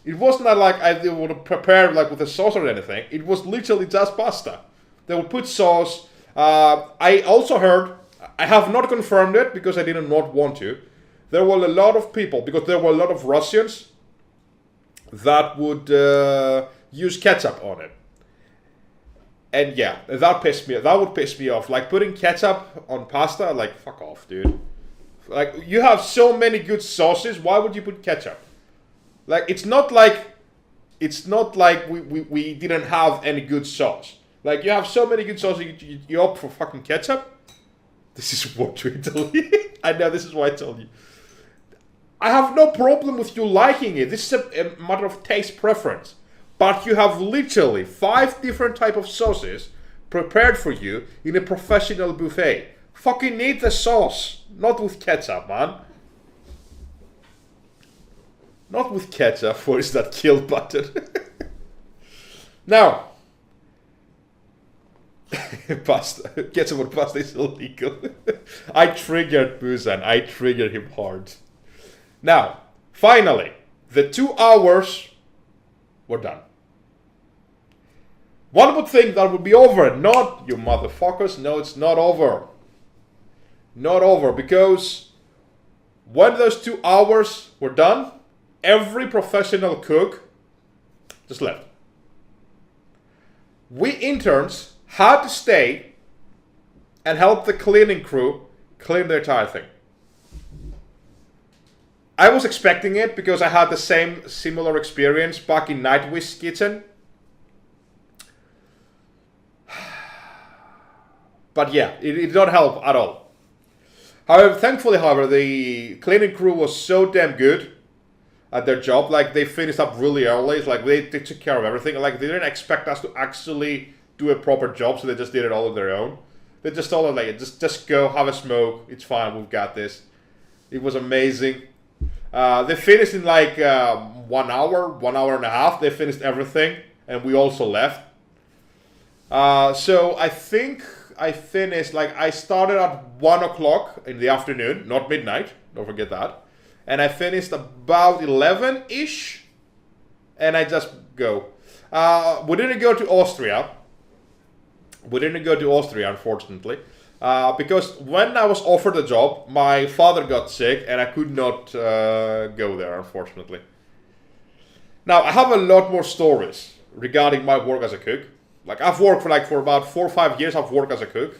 S1: It wasn't like they would have prepared, like, with a sauce or anything. It was literally just pasta. They would put sauce. I also heard, I have not confirmed it because I did not want to. There were a lot of people, because there were a lot of Russians that would use ketchup on it. And yeah, that would piss me off. Like, putting ketchup on pasta, like, fuck off, dude. Like, you have so many good sauces, why would you put ketchup? Like, it's not like we didn't have any good sauce. Like, you have so many good sauces, you opt for fucking ketchup? This is what to Italy. I know, this is why I told you. I have no problem with you liking it. This is a matter of taste preference. But you have literally 5 different types of sauces prepared for you in a professional buffet. Fucking eat the sauce. Not with ketchup, man. Not with ketchup. Where is that kill button? Now. Pasta. Ketchup on pasta is illegal. I triggered Busan. I triggered him hard. Now, finally, the 2 hours were done. One would think that would be over. Not, you motherfuckers. No, it's not over. Not over, because when those 2 hours were done, every professional cook just left. We interns had to stay and help the cleaning crew clean the entire thing. I was expecting it because I had the similar experience back in Nightwish's kitchen. But yeah, it did not help at all. However, thankfully, the cleaning crew was so damn good. at their job. Like they finished up really early. It's like they took care of everything. Like they didn't expect us to actually do a proper job, so they just did it all on their own. They just told us like, just go have a smoke. It's fine. We've got this. It was amazing. They finished in like 1 hour, 1 hour and a half. They finished everything, and we also left. So I think I finished, like I started at 1 o'clock in the afternoon, not midnight, don't forget that. And I finished about 11-ish, and I just go. We didn't go to Austria. Unfortunately. Because when I was offered the job, my father got sick, and I could not go there, unfortunately. Now, I have a lot more stories regarding my work as a cook. Like, I've worked for about 4 or 5 years, I've worked as a cook.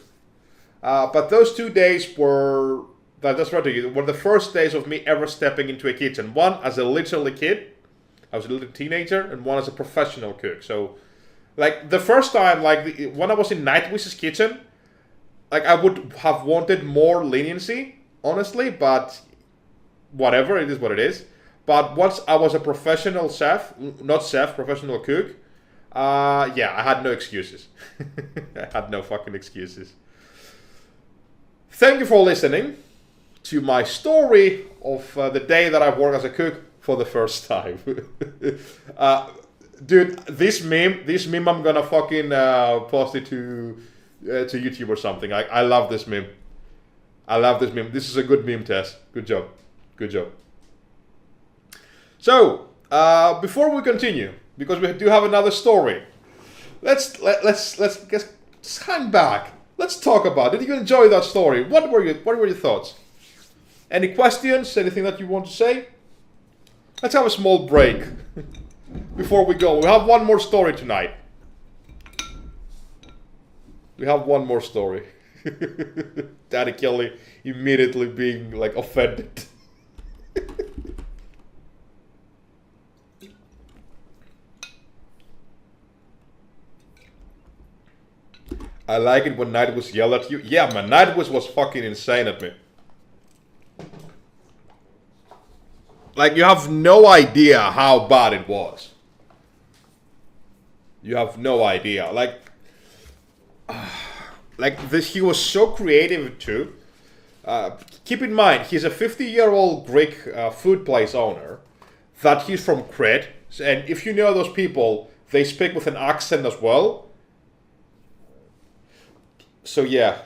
S1: But those 2 days were, that just right to you, were the first days of me ever stepping into a kitchen. One as a literally kid, I was a little teenager, and one as a professional cook. So, like, the first time, like, when I was in Nightwish's kitchen, like, I would have wanted more leniency, honestly, but whatever, it is what it is. But once I was a professional chef, professional cook, yeah, I had no excuses. I had no fucking excuses. Thank you for listening to my story of the day that I worked as a cook for the first time. Dude, this meme I'm gonna fucking post it to YouTube or something. I love this meme. This is a good meme, Tess. Good job. So, before we continue, because we do have another story, let's just hang back. Let's talk about it. Did you enjoy that story? What were your thoughts? Any questions? Anything that you want to say? Let's have a small break before we go. We have one more story tonight. Daddy Kelly immediately being like offended. I like it when Nightwish yelled at you. Yeah, man, Nightwish was fucking insane at me. Like, you have no idea how bad it was. You have no idea. Like this, he was so creative too. Keep in mind, he's a 50-year-old Greek food place owner. That he's from Crete, and if you know those people, they speak with an accent as well. So yeah.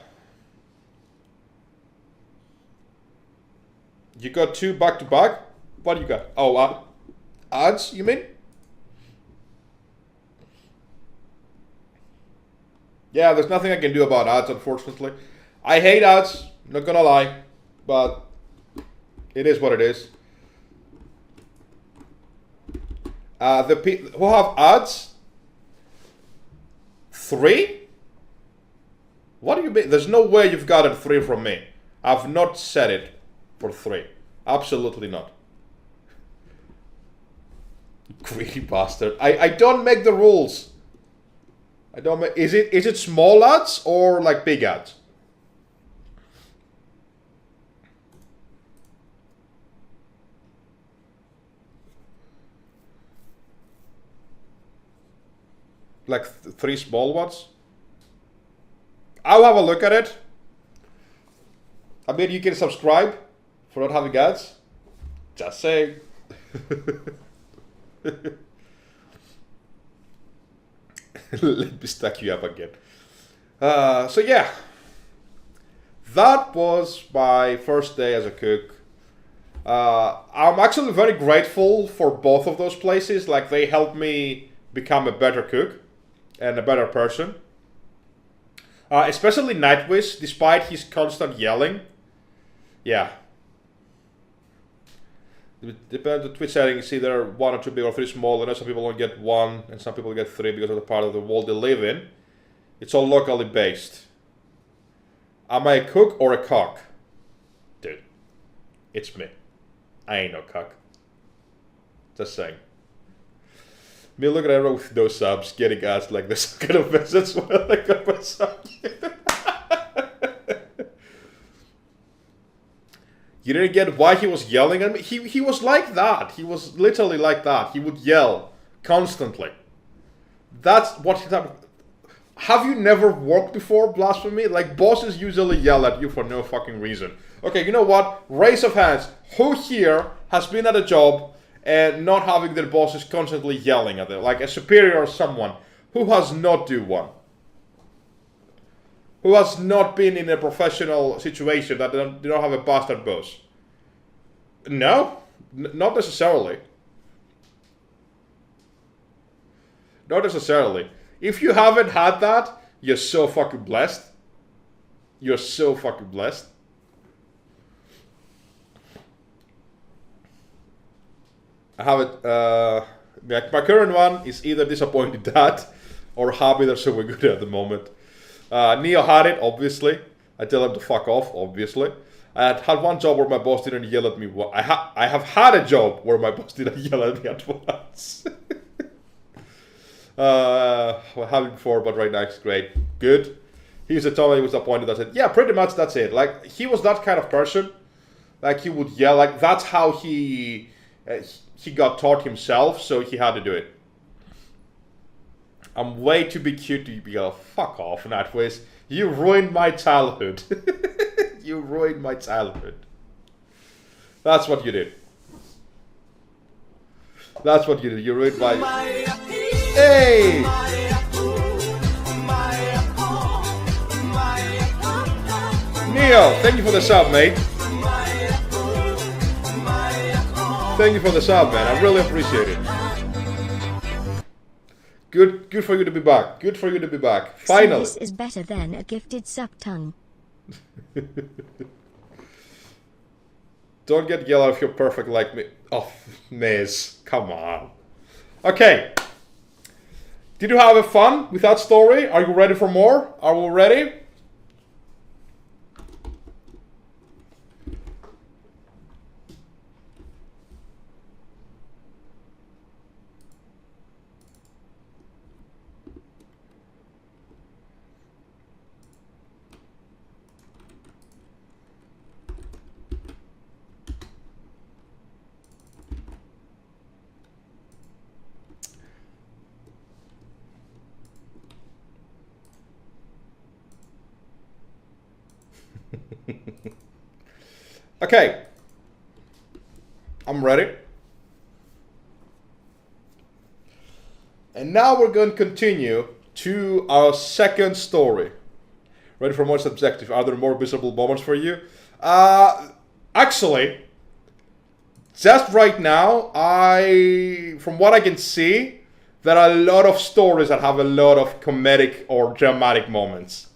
S1: You got 2 back to back? What do you got? Oh, ads, you mean? Yeah, there's nothing I can do about ads, unfortunately. I hate ads, not gonna lie, but it is what it is. The people who have ads, 3? What do you mean? There's no way you've got it 3 from me. I've not said it for 3. Absolutely not. Greedy bastard. I don't make the rules. I don't make. Is it small ads or like big ads? Like 3 small ones? I'll have a look at it. I mean, you can subscribe for not having ads. Just saying. Let me stack you up again. So yeah, that was my first day as a cook. I'm actually very grateful for both of those places. Like, they helped me become a better cook and a better person. Especially Nightwish, despite his constant yelling. Yeah. It depends on the Twitch settings, either 1 or 2 big or 3 small. I know some people only get 1 and some people get 3 because of the part of the world they live in. It's all locally based. Am I a cook or a cock? Dude, it's me. I ain't no cock. Just saying. Me looking at everyone with no subs, getting asked like this kind of message when I got my sub. You didn't get why he was yelling at me? He was like that. He was literally like that. He would yell constantly. That's what he done. Have you never worked before, Blasphemy? Like, bosses usually yell at you for no fucking reason. Okay, you know what? Raise of hands. Who here has been at a job and not having their bosses constantly yelling at them? Like a superior or someone. Who has not do one? Who has not been in a professional situation that they don't have a bastard boss? No? Not necessarily. Not necessarily. If you haven't had that, you're so fucking blessed. You're so fucking blessed. I have it. My current one is either disappointed that or happy they're so good at the moment. Neo had it, obviously. I tell him to fuck off, obviously. I had one job where my boss didn't yell at me. I have had a job where my boss didn't yell at me at once. I haven't before, but right now it's great. Good. He used to tell me he was disappointed. I said, yeah, pretty much that's it. Like, he was that kind of person. Like, he would yell. Like, that's how he got taught himself, so he had to do it. I'm way too big cute to be fuck off, Nightwish. You ruined my childhood. You ruined my childhood. That's what you did. That's what you did. You ruined my... Hey! Neo, thank you for the sub, mate. Thank you for the sub, man. I really appreciate it. Good for you to be back. Good for you to be back. Finally.
S2: This is better than a gifted sub-tongue.
S1: Don't get yellow if you're perfect like me. Oh, Miz. Come on. Okay. Did you have fun with that story? Are you ready for more? Are we ready? Okay, I'm ready. And now we're going to continue to our second story. Ready for more subjective? Are there more visible moments for you? Actually, just right now, from what I can see, there are a lot of stories that have a lot of comedic or dramatic moments.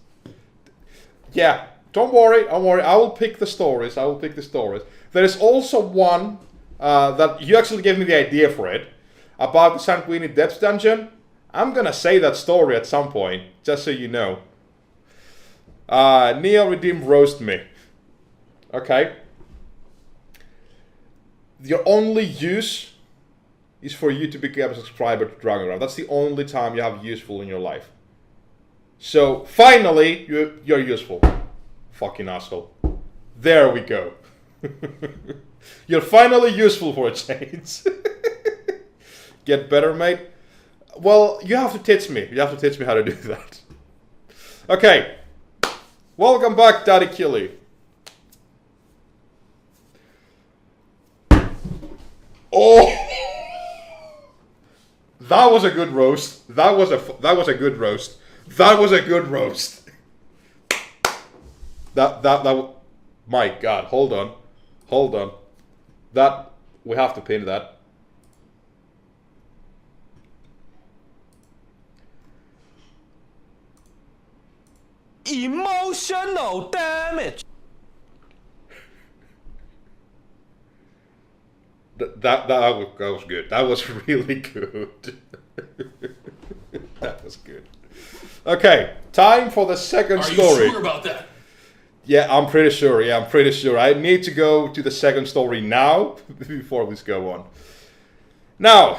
S1: Yeah. Don't worry, I will pick the stories. There is also one that you actually gave me the idea for it, about the Sanguini Depths Dungeon. I'm gonna say that story at some point, just so you know. Neo Redeem roast me. Okay. Your only use is for you to become a subscriber to Dragongraph. That's the only time you have useful in your life. So, finally, you're useful. Fucking asshole. There we go. You're finally useful for a change. Get better, mate? Well, you have to teach me. You have to teach me how to do that. Okay. Welcome back, Daddy Killy. Oh! That was a good roast. That was a good roast. That was a good roast. That, my God, hold on. That, we have to pin that.
S3: Emotional damage.
S1: That was good. That was really good. That was good. Okay, time for the second story.
S3: Are you sure about that?
S1: Yeah, I'm pretty sure. I need to go to the second story now, before we go on. Now,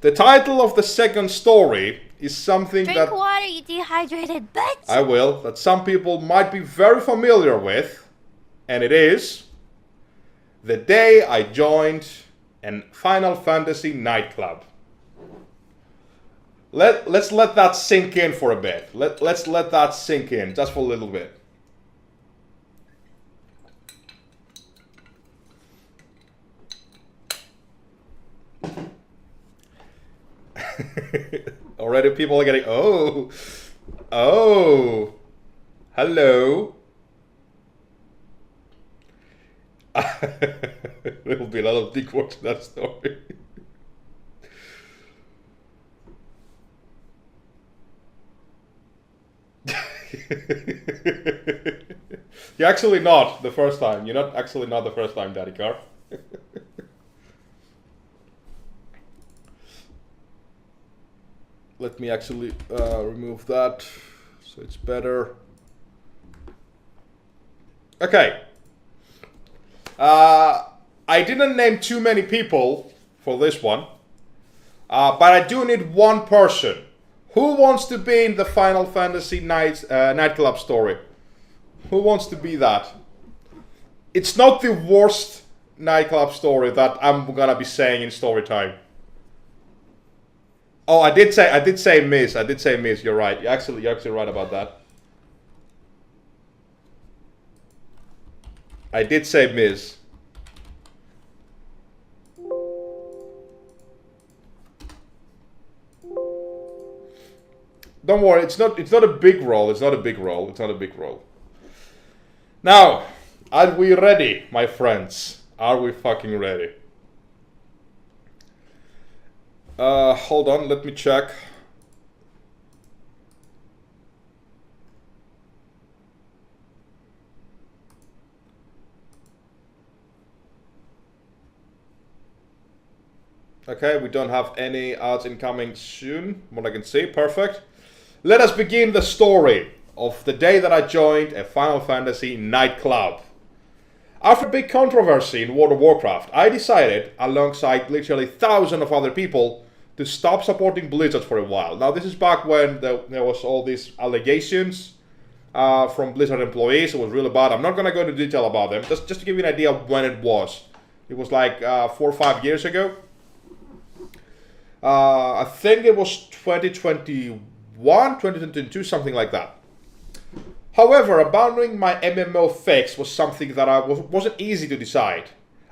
S1: the title of the second story is something
S2: Drink water, you dehydrated bitch!
S1: I will, that some people might be very familiar with, and it is The day I joined an Final Fantasy nightclub. Let's let that sink in for a bit. Let's let that sink in just for a little bit. Already people are getting, oh, hello. There will be a lot of dick words in that story. You're actually not the first time. You're not actually not the first time, Daddy Car. Let me actually remove that so it's better. Okay. I didn't name too many people for this one, but I do need one person. Who wants to be in the Final Fantasy nightclub story? Who wants to be that? It's not the worst nightclub story that I'm gonna be saying in story time. Oh, I did say miss. I did say miss. You're right. You're actually right about that. I did say miss. Don't worry, it's not a big role. It's not a big role. It's not a big role. Now, are we ready, my friends? Are we fucking ready? Hold on, let me check. Okay, we don't have any ads incoming soon, what I can see. Perfect. Let us begin the story of the day that I joined a Final Fantasy nightclub. After a big controversy in World of Warcraft, I decided, alongside literally thousands of other people, to stop supporting Blizzard for a while. Now, this is back when there was all these allegations from Blizzard employees. It was really bad. I'm not going to go into detail about them. Just to give you an idea of when it was. It was like 4 or 5 years ago. I think it was 2021, 2022, something like that. However, abandoning my MMO fix was something that wasn't easy to decide.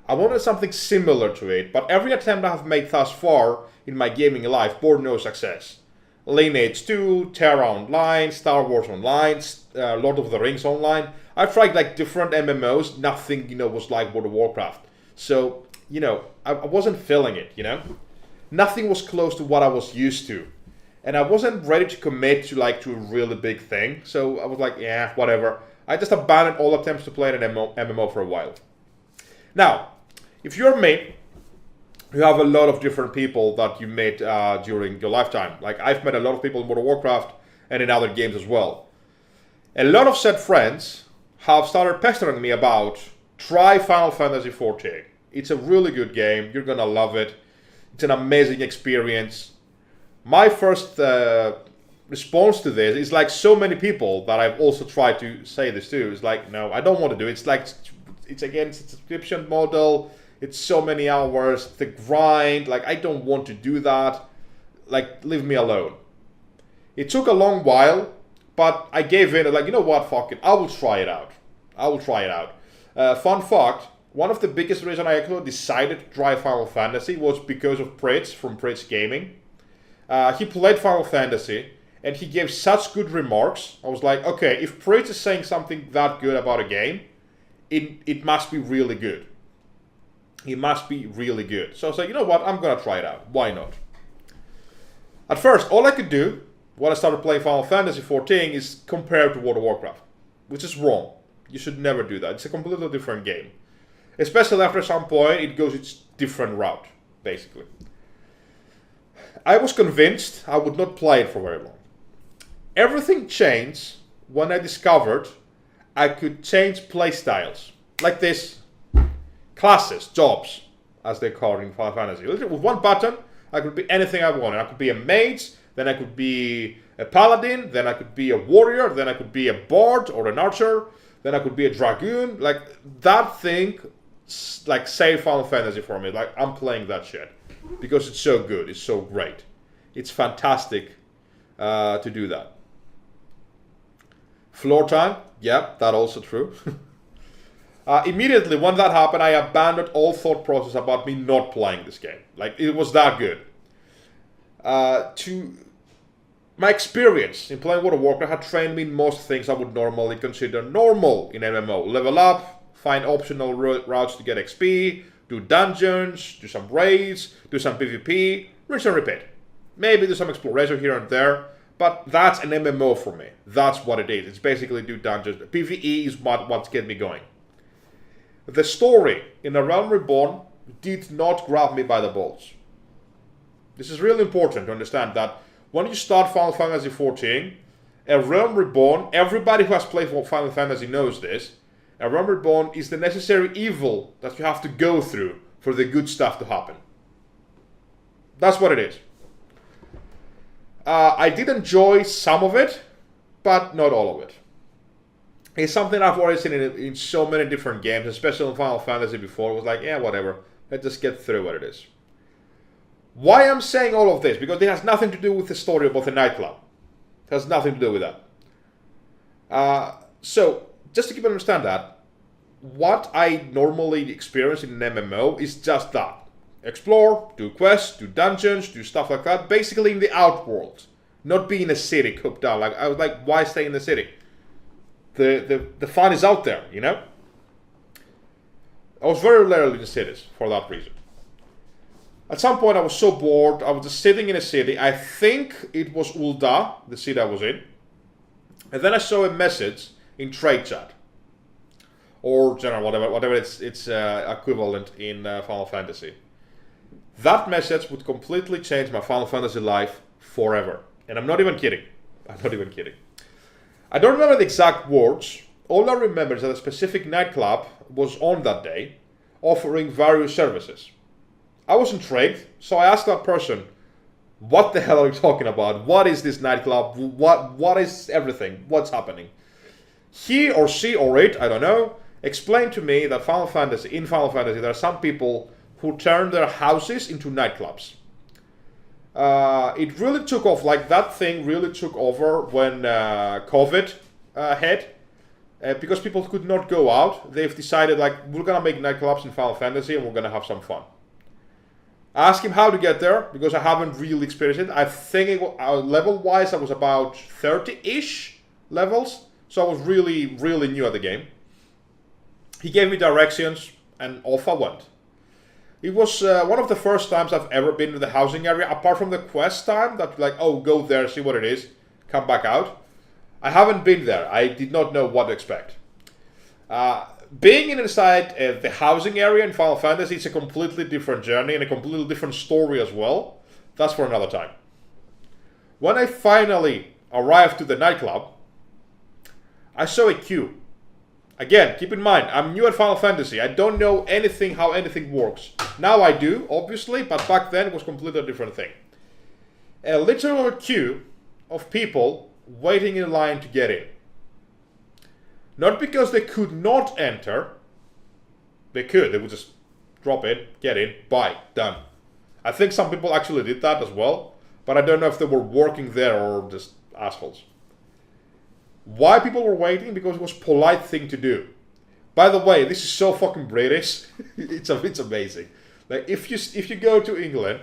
S1: I wanted something similar to it, but every attempt I have made thus far in my gaming life bore no success. Lineage 2, Terra Online, Star Wars Online, Lord of the Rings Online. I've tried like different MMOs, nothing, was like World of Warcraft. So, I wasn't feeling it, Nothing was close to what I was used to. And I wasn't ready to commit to a really big thing. So I was like, yeah, whatever. I just abandoned all attempts to play an MMO for a while. Now, if you're me, you have a lot of different people that you met during your lifetime. Like, I've met a lot of people in World of Warcraft and in other games as well. A lot of said friends have started pestering me about, try Final Fantasy XIV. It's a really good game. You're gonna love it. It's an amazing experience. My first response to this is like so many people that I've also tried to say this to. It's like, no, I don't want to do it. It's like, it's against a subscription model. It's so many hours, the grind. Like, I don't want to do that. Like, leave me alone. It took a long while, but I gave in. Like, you know what? Fuck it. I will try it out. Fun fact. One of the biggest reasons I actually decided to try Final Fantasy was because of Pritz from Pritz Gaming. He played Final Fantasy, and he gave such good remarks. I was like, okay, if Pritz is saying something that good about a game, it must be really good. It must be really good. So I was like, you know what, I'm gonna try it out. Why not? At first, all I could do when I started playing Final Fantasy XIV is compare to World of Warcraft, which is wrong. You should never do that. It's a completely different game. Especially after some point, it goes its different route, basically. I was convinced I would not play it for very long. Everything changed when I discovered I could change playstyles. Like this, classes, jobs, as they call it in Final Fantasy. With one button, I could be anything I wanted. I could be a mage, then I could be a paladin, then I could be a warrior, then I could be a bard or an archer, then I could be a dragoon. Like, that thing like save Final Fantasy for me. Like I'm playing that shit because it's so good. It's so great. It's fantastic to do that. Floor time, yeah, that also true. Immediately when that happened, I abandoned all thought process about me not playing this game. Like it was that good. To my experience in playing World of Warcraft had trained me in most things I would normally consider normal in MMO. Level up, find optional routes to get XP, do dungeons, do some raids, do some PvP, rinse and repeat. Maybe do some exploration here and there, but that's an MMO for me. That's what it is. It's basically do dungeons. PvE is what's getting me going. The story in A Realm Reborn did not grab me by the balls. This is really important to understand that when you start Final Fantasy XIV, A Realm Reborn, everybody who has played Final Fantasy knows this, A Realm Reborn is the necessary evil that you have to go through for the good stuff to happen. That's what it is. I did enjoy some of it, but not all of it. It's something I've already seen in so many different games, especially in Final Fantasy before. It was like, yeah, whatever. Let's just get through what it is. Why I'm saying all of this? Because it has nothing to do with the story about the nightclub. It has nothing to do with that. So, just to keep understand that, what I normally experience in an MMO is just that. Explore, do quests, do dungeons, do stuff like that. Basically in the outworld. Not be in a city cooped down. Like, I was like, why stay in the city? The fun is out there, you know? I was very rarely in the cities for that reason. At some point I was so bored, I was just sitting in a city. I think it was Ul'dah, the city I was in. And then I saw a message in trade chat. Or general, whatever its equivalent in Final Fantasy. That message would completely change my Final Fantasy life forever. And I'm not even kidding. I'm not even kidding. I don't remember the exact words. All I remember is that a specific nightclub was on that day, offering various services. I was intrigued, so I asked that person, what the hell are you talking about? What is this nightclub? What is everything? What's happening? He or she or it, I don't know, explained to me that in Final Fantasy, there are some people who turn their houses into nightclubs. It really took off, like that thing really took over when COVID hit. Because people could not go out, they've decided like, we're gonna make nightclubs in Final Fantasy and we're gonna have some fun. I asked him how to get there, because I haven't really experienced it. I think level-wise I was about 30-ish levels, so I was really, really new at the game. He gave me directions, and off I went. It was one of the first times I've ever been to the housing area, apart from the quest time, that like, oh, go there, see what it is, come back out. I haven't been there. I did not know what to expect. Being inside the housing area in Final Fantasy is a completely different journey and a completely different story as well. That's for another time. When I finally arrived to the nightclub, I saw a queue. Again, keep in mind, I'm new at Final Fantasy. I don't know anything, how anything works. Now I do, obviously, but back then it was completely a different thing. A literal queue of people waiting in line to get in. Not because they could not enter. They could. They would just drop in, get in, buy, done. I think some people actually did that as well, but I don't know if they were working there or just assholes. Why people were waiting? Because it was a polite thing to do. By the way, this is so fucking British. it's amazing. Like if you go to England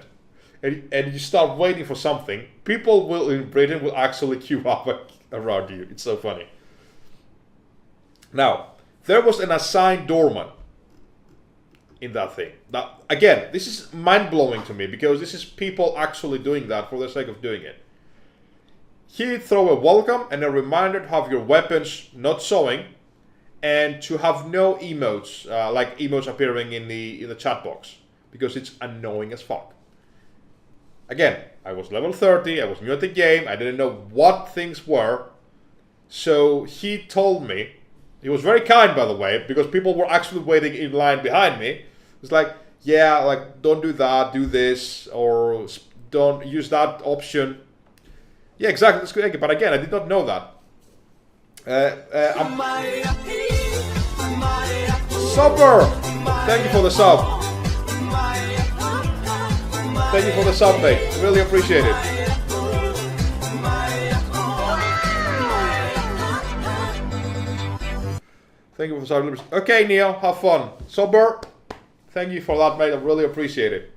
S1: and you start waiting for something, people in Britain will actually queue up around you. It's so funny. Now, there was an assigned doorman in that thing. Now, again, this is mind-blowing to me because this is people actually doing that for the sake of doing it. He'd throw a welcome and a reminder to have your weapons not showing and to have no emotes, like emotes appearing in the chat box because it's annoying as fuck. Again, I was level 30, I was new at the game, I didn't know what things were, so he told me. He was very kind, by the way, because people were actually waiting in line behind me. It's like, yeah, like, don't do that, do this, or don't use that option. Yeah, exactly, that's good. But again, I did not know that. Supper! Thank you for the sub. Thank you for the sub, mate. Really appreciate it. Thank you for the sub. Okay, Neil, have fun. Sober. Thank you for that, mate. I really appreciate it.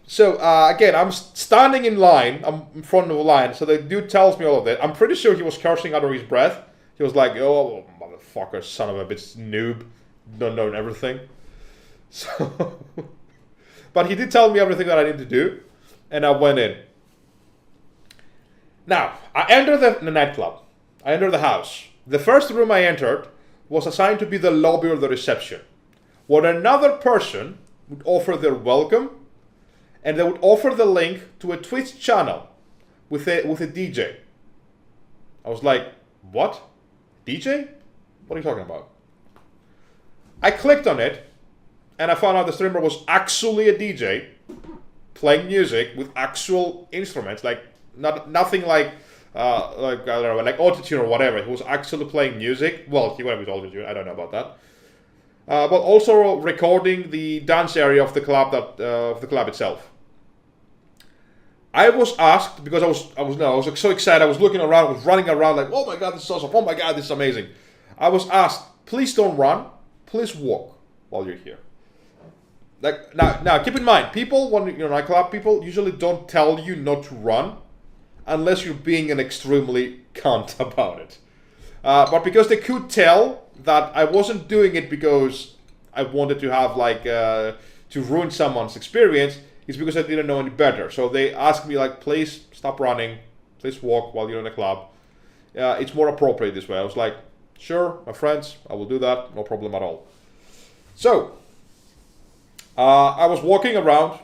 S1: So again, I'm standing in line. I'm in front of the line. So the dude tells me all of that. I'm pretty sure he was cursing under his breath. He was like, "Oh, motherfucker, son of a bitch, noob, don't know everything." So, but he did tell me everything that I need to do, and I went in. Now I entered the nightclub. I entered the house. The first room I entered was assigned to be the lobby or the reception, where another person would offer their welcome, and they would offer the link to a Twitch channel with a DJ. I was like, what? DJ? What are you talking about? I clicked on it, and I found out the streamer was actually a DJ playing music with actual instruments, like nothing like I don't know, like autotune or whatever. He was actually playing music. Well, he went with autotune. I don't know about that. But also recording the dance area of the club of the club itself. I was asked because I was like so excited. I was looking around, I was running around like, oh my god, this is awesome! Oh my god, this is amazing. I was asked, please don't run, please walk while you're here. Like now, keep in mind, people when you're in a nightclub, people usually don't tell you not to run, unless you're being an extremely cunt about it. But because they could tell that I wasn't doing it because I wanted to have like to ruin someone's experience. It's because I didn't know any better. So they asked me like, please stop running, please walk while you're in the club. It's more appropriate this way. I was like, sure, my friends, I will do that, no problem at all. So I was walking around.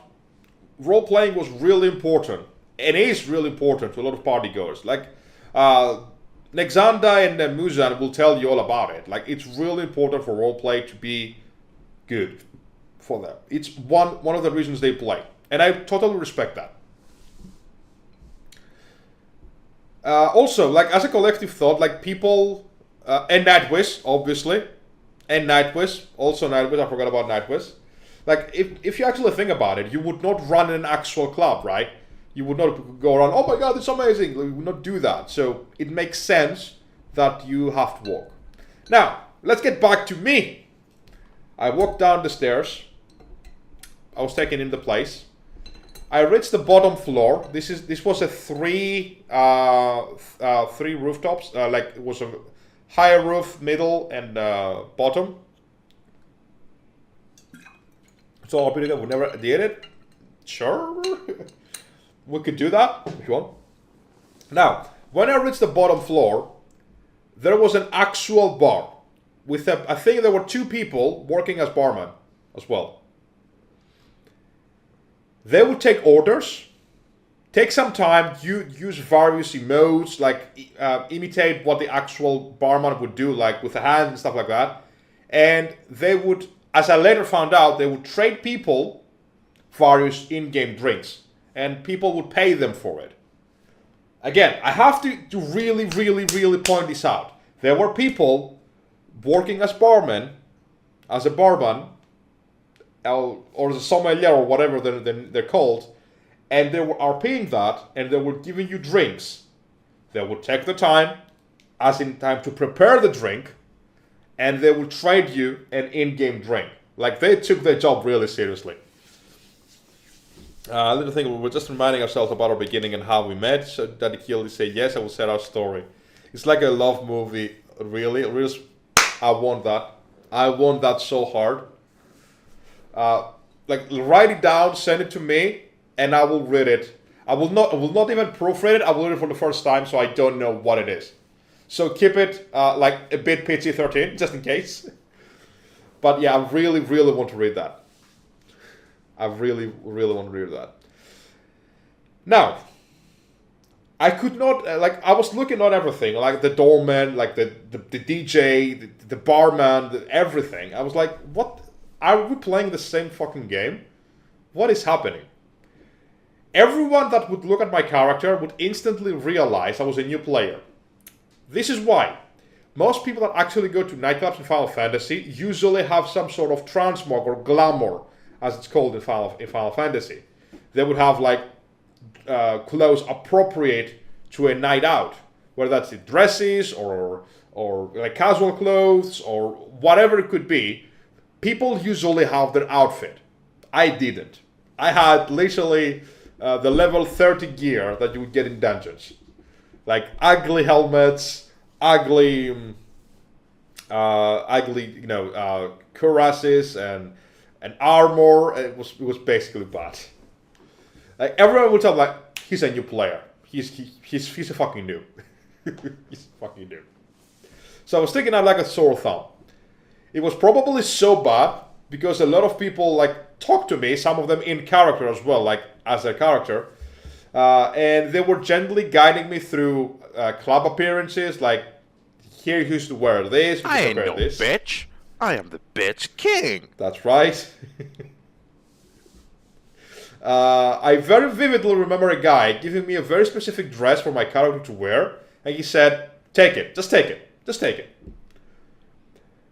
S1: Role playing was really important, and is really important to a lot of party goers. Like Nexanda and Muzan will tell you all about it. Like it's really important for role play to be good for them. It's one of the reasons they play, and I totally respect that. Also, like as a collective thought, like people and Nightwish, obviously, and Nightwish, also Nightwish. I forgot about Nightwish. Like if you actually think about it, you would not run an actual club, right? You would not go around, oh my god, it's amazing. You would not do that. So it makes sense that you have to walk. Now, let's get back to me. I walked down the stairs. I was taken in the place. I reached the bottom floor. This was a three rooftops. Like it was a higher roof, middle, and bottom. So I we never did it. Sure. We could do that if you want. Now, when I reached the bottom floor, there was an actual bar with I think there were 2 people working as barman as well. They would take orders, take some time, use various emotes, like imitate what the actual barman would do, like with the hands and stuff like that. And they would, as I later found out, they would trade people various in-game drinks. And people would pay them for it. Again, I have to really, really, really point this out. There were people working as barmen, as a barman, or as a sommelier, or whatever they're called, and they are paying that, and they were giving you drinks. They would take the time, as in time to prepare the drink, and they would trade you an in-game drink. Like, they took their job really seriously. A little thing, we were just reminding ourselves about our beginning and how we met, so that he'll say, yes, I will set our story. It's like a love movie, really. I want that. I want that so hard. Like, write it down, send it to me, and I will read it. I will not even proofread it, I will read it for the first time, so I don't know what it is. So keep it, like, a bit PG-13, just in case. But yeah, I really, really want to read that. I really, really want to read that. Now, I could not, like, I was looking at everything, like the doorman, like the DJ, the barman, everything. I was like, what? Are we playing the same fucking game? What is happening? Everyone that would look at my character would instantly realize I was a new player. This is why. most people that actually go to nightclubs in Final Fantasy usually have some sort of transmog or glamour, as it's called in Final Fantasy. They would have like clothes appropriate to a night out, whether that's in dresses or like casual clothes or whatever it could be. People usually have their outfit. I didn't. I had literally the level 30 gear that you would get in dungeons, like ugly helmets, ugly cuirasses and armor. It was basically bad. Like everyone would tell like he's a new player. He's a fucking noob. He's a fucking noob. So I was thinking I'd like a sore thumb. It was probably so bad because a lot of people like talked to me, some of them in character as well, like as a character, and they were gently guiding me through club appearances, like here you used to wear this.
S4: I ain't no bitch. I am the bitch king.
S1: That's right. I very vividly remember a guy giving me a very specific dress for my character to wear, and he said, "Take it, just take it, just take it."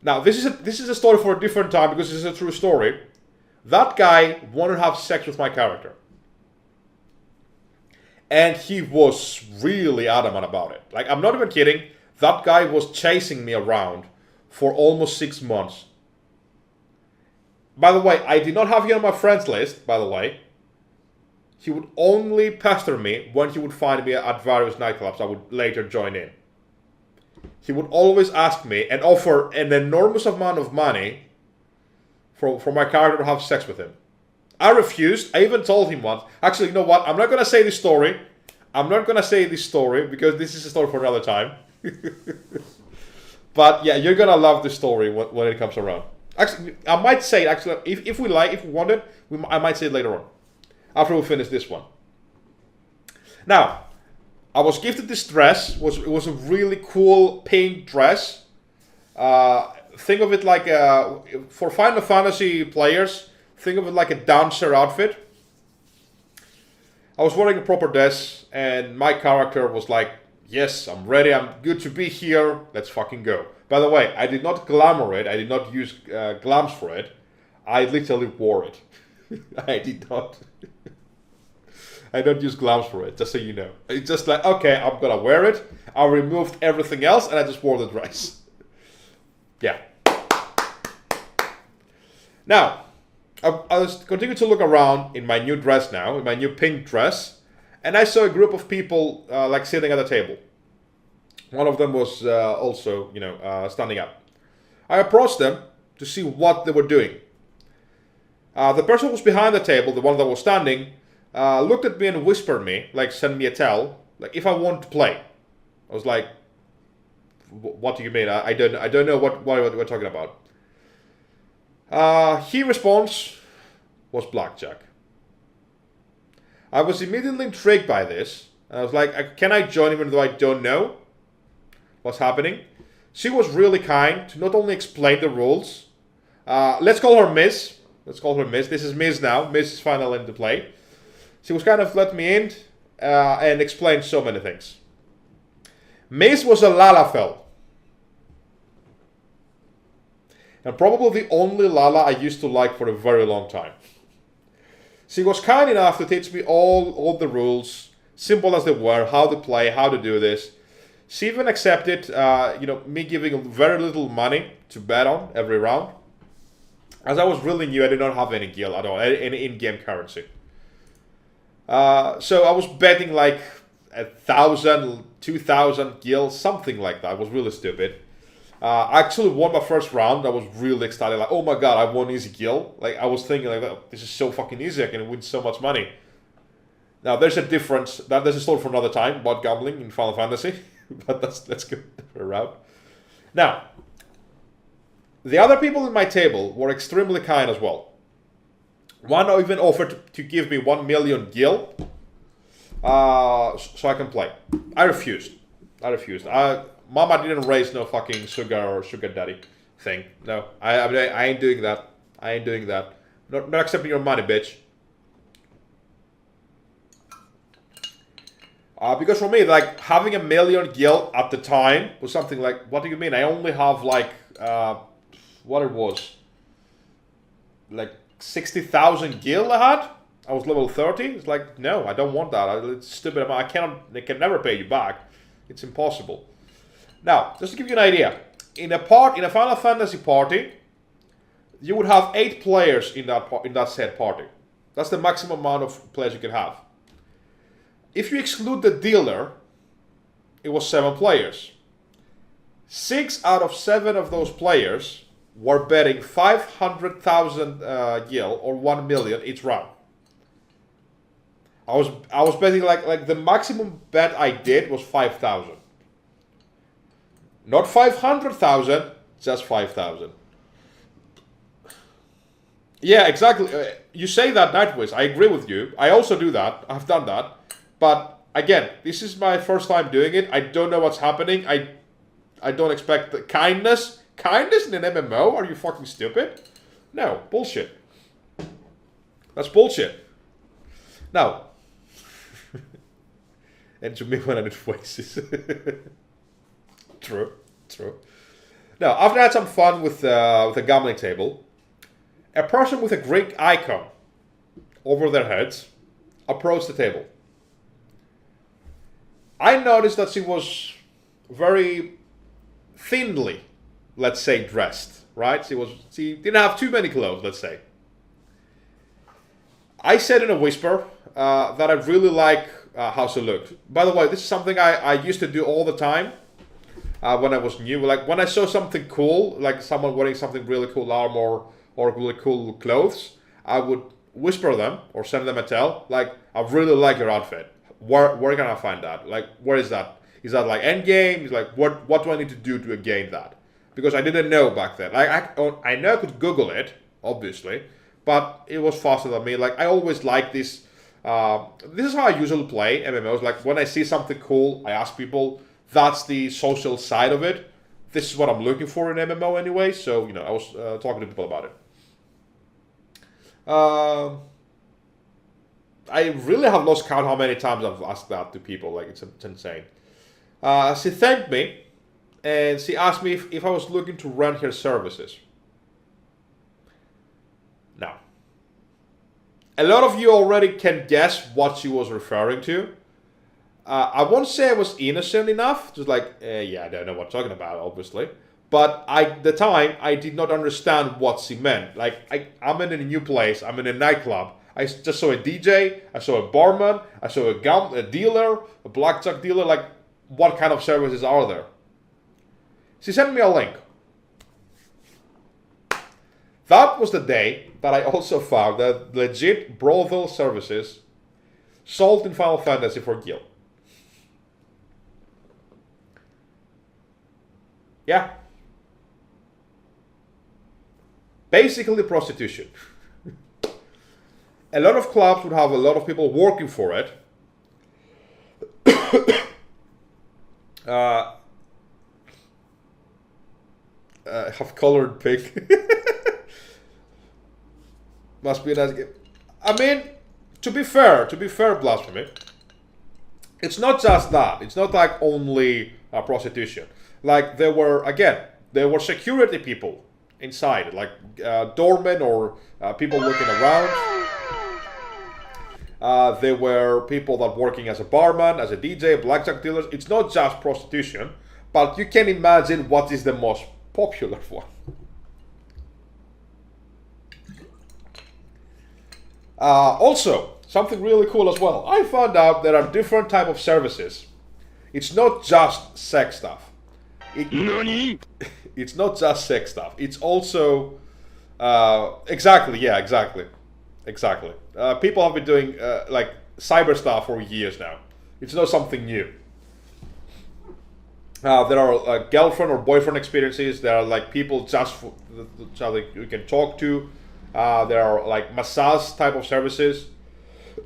S1: Now this is a story for a different time because this is a true story. That guy wanted to have sex with my character, and he was really adamant about it. Like I'm not even kidding. That guy was chasing me around for almost 6 months. By the way, I did not have him on my friends list, by the way. He would only pester me when he would find me at various nightclubs I would later join in. He would always ask me and offer an enormous amount of money for my character to have sex with him. I refused. I even told him once. Actually, you know what? I'm not going to say this story. I'm not going to say this story because this is a story for another time. But yeah, you're going to love this story when it comes around. Actually, I might say it. Actually, if we want it, I might say it later on. After we finish this one. Now, I was gifted this dress. It was a really cool pink dress. Think of it like for Final Fantasy players, think of it like a dancer outfit. I was wearing a proper dress, and my character was like, "Yes, I'm ready. I'm good to be here. Let's fucking go." By the way, I did not glamour it. I did not use glams for it. I literally wore it. I did not. I don't use glams for it, just so you know. It's just like, okay, I'm gonna wear it. I removed everything else and I just wore the dress. Yeah. Now, I was continuing to look around in my new dress now, in my new pink dress, and I saw a group of people like sitting at a table. One of them was also, standing up. I approached them to see what they were doing. The person who was behind the table, the one that was standing, looked at me and whispered me, like send me a tell, like if I want to play. I was like, what do you mean? I don't know what we're talking about. His response was blackjack. I was immediately intrigued by this. I was like, can I join even though I don't know what's happening? She was really kind to not only explain the rules. Let's call her Miss. This is Miss now. Miss is finally into play. She was kind of let me in and explained so many things. Miss was a Lalafell. And probably the only Lala I used to like for a very long time. She was kind enough to teach me all the rules, simple as they were, how to play, how to do this. She even accepted, me giving very little money to bet on every round. As I was really new, I did not have any gil at all, any in-game currency. So I was betting like 1,000, 2,000 gil, something like that. It was really stupid. I actually won my first round. I was really excited, like, oh my god, I won easy gil. Like, I was thinking, like, oh, this is so fucking easy, I can win so much money. Now, there's a difference. There's a story for another time about gambling in Final Fantasy. But let's go a route. Now, the other people at my table were extremely kind as well. One even offered to give me 1 million gil so I can play. I refused. Mama didn't raise no fucking sugar daddy thing. No, I ain't doing that. Not accepting your money, bitch. Because for me, like having 1,000,000 gil at the time was something like, what do you mean? I only have like what it was, like 60,000 gil I had. I was level 30. It's like, no, I don't want that. It's stupid. I can never pay you back. It's impossible. Now, just to give you an idea, in a Final Fantasy party, you would have 8 players in that said party. That's the maximum amount of players you can have. If you exclude the dealer, it was 7 players. 6 out of 7 of those players were betting 500,000 gil or 1 million each round. I was betting like the maximum bet I did was 5,000. Not 500,000, just 5,000. Yeah, exactly. You say that, Nightwish. I agree with you. I also do that. I've done that. But again, this is my first time doing it. I don't know what's happening. I don't expect the kindness. Kindness in an MMO? Are you fucking stupid? No, bullshit. That's bullshit. Now, and to me when I need voices. True. Now, after I had some fun with the gambling table, a person with a Greek icon over their heads approached the table. I noticed that she was very thinly, let's say, dressed, right? She didn't have too many clothes, let's say. I said in a whisper that I really like how she looked. By the way, this is something I used to do all the time when I was new. Like when I saw something cool, like someone wearing something really cool armor or really cool clothes, I would whisper them or send them a tell, like, I really like your outfit. Where can I find that? Like, where is that? Is that like end game? Is like what do I need to do to gain that? Because I didn't know back then. Like I know I could Google it, obviously, but it was faster than me. Like I always like this. This is how I usually play MMOs. Like when I see something cool, I ask people. That's the social side of it. This is what I'm looking for in MMO anyway. So I was talking to people about it. I really have lost count how many times I've asked that to people. Like it's insane. She thanked me, and she asked me if I was looking to run her services. Now, a lot of you already can guess what she was referring to. I won't say I was innocent enough, just like, yeah, I don't know what I'm talking about, obviously. But at the time, I did not understand what she meant. Like, I'm in a new place, I'm in a nightclub. I just saw a DJ, I saw a barman, I saw a dealer, a blackjack dealer. Like, what kind of services are there? She sent me a link. That was the day that I also found that legit brothel services sold in Final Fantasy for gil. Yeah. Basically prostitution. A lot of clubs would have a lot of people working for it. Have colored pink. Must be a nice game. I mean, to be fair, Blasphemy, it's not just that. It's not like only prostitution. Like there were security people inside, like doormen or people looking around. There were people that working as a barman, as a DJ, blackjack dealers. It's not just prostitution, but you can imagine what is the most popular one. Also, something really cool as well. I found out there are different type of services. It's not just sex stuff. It's not just sex stuff. It's also exactly. People have been doing like cyber stuff for years now. It's not something new. There are girlfriend or boyfriend experiences. There are like people just you can talk to. There are like massage type of services.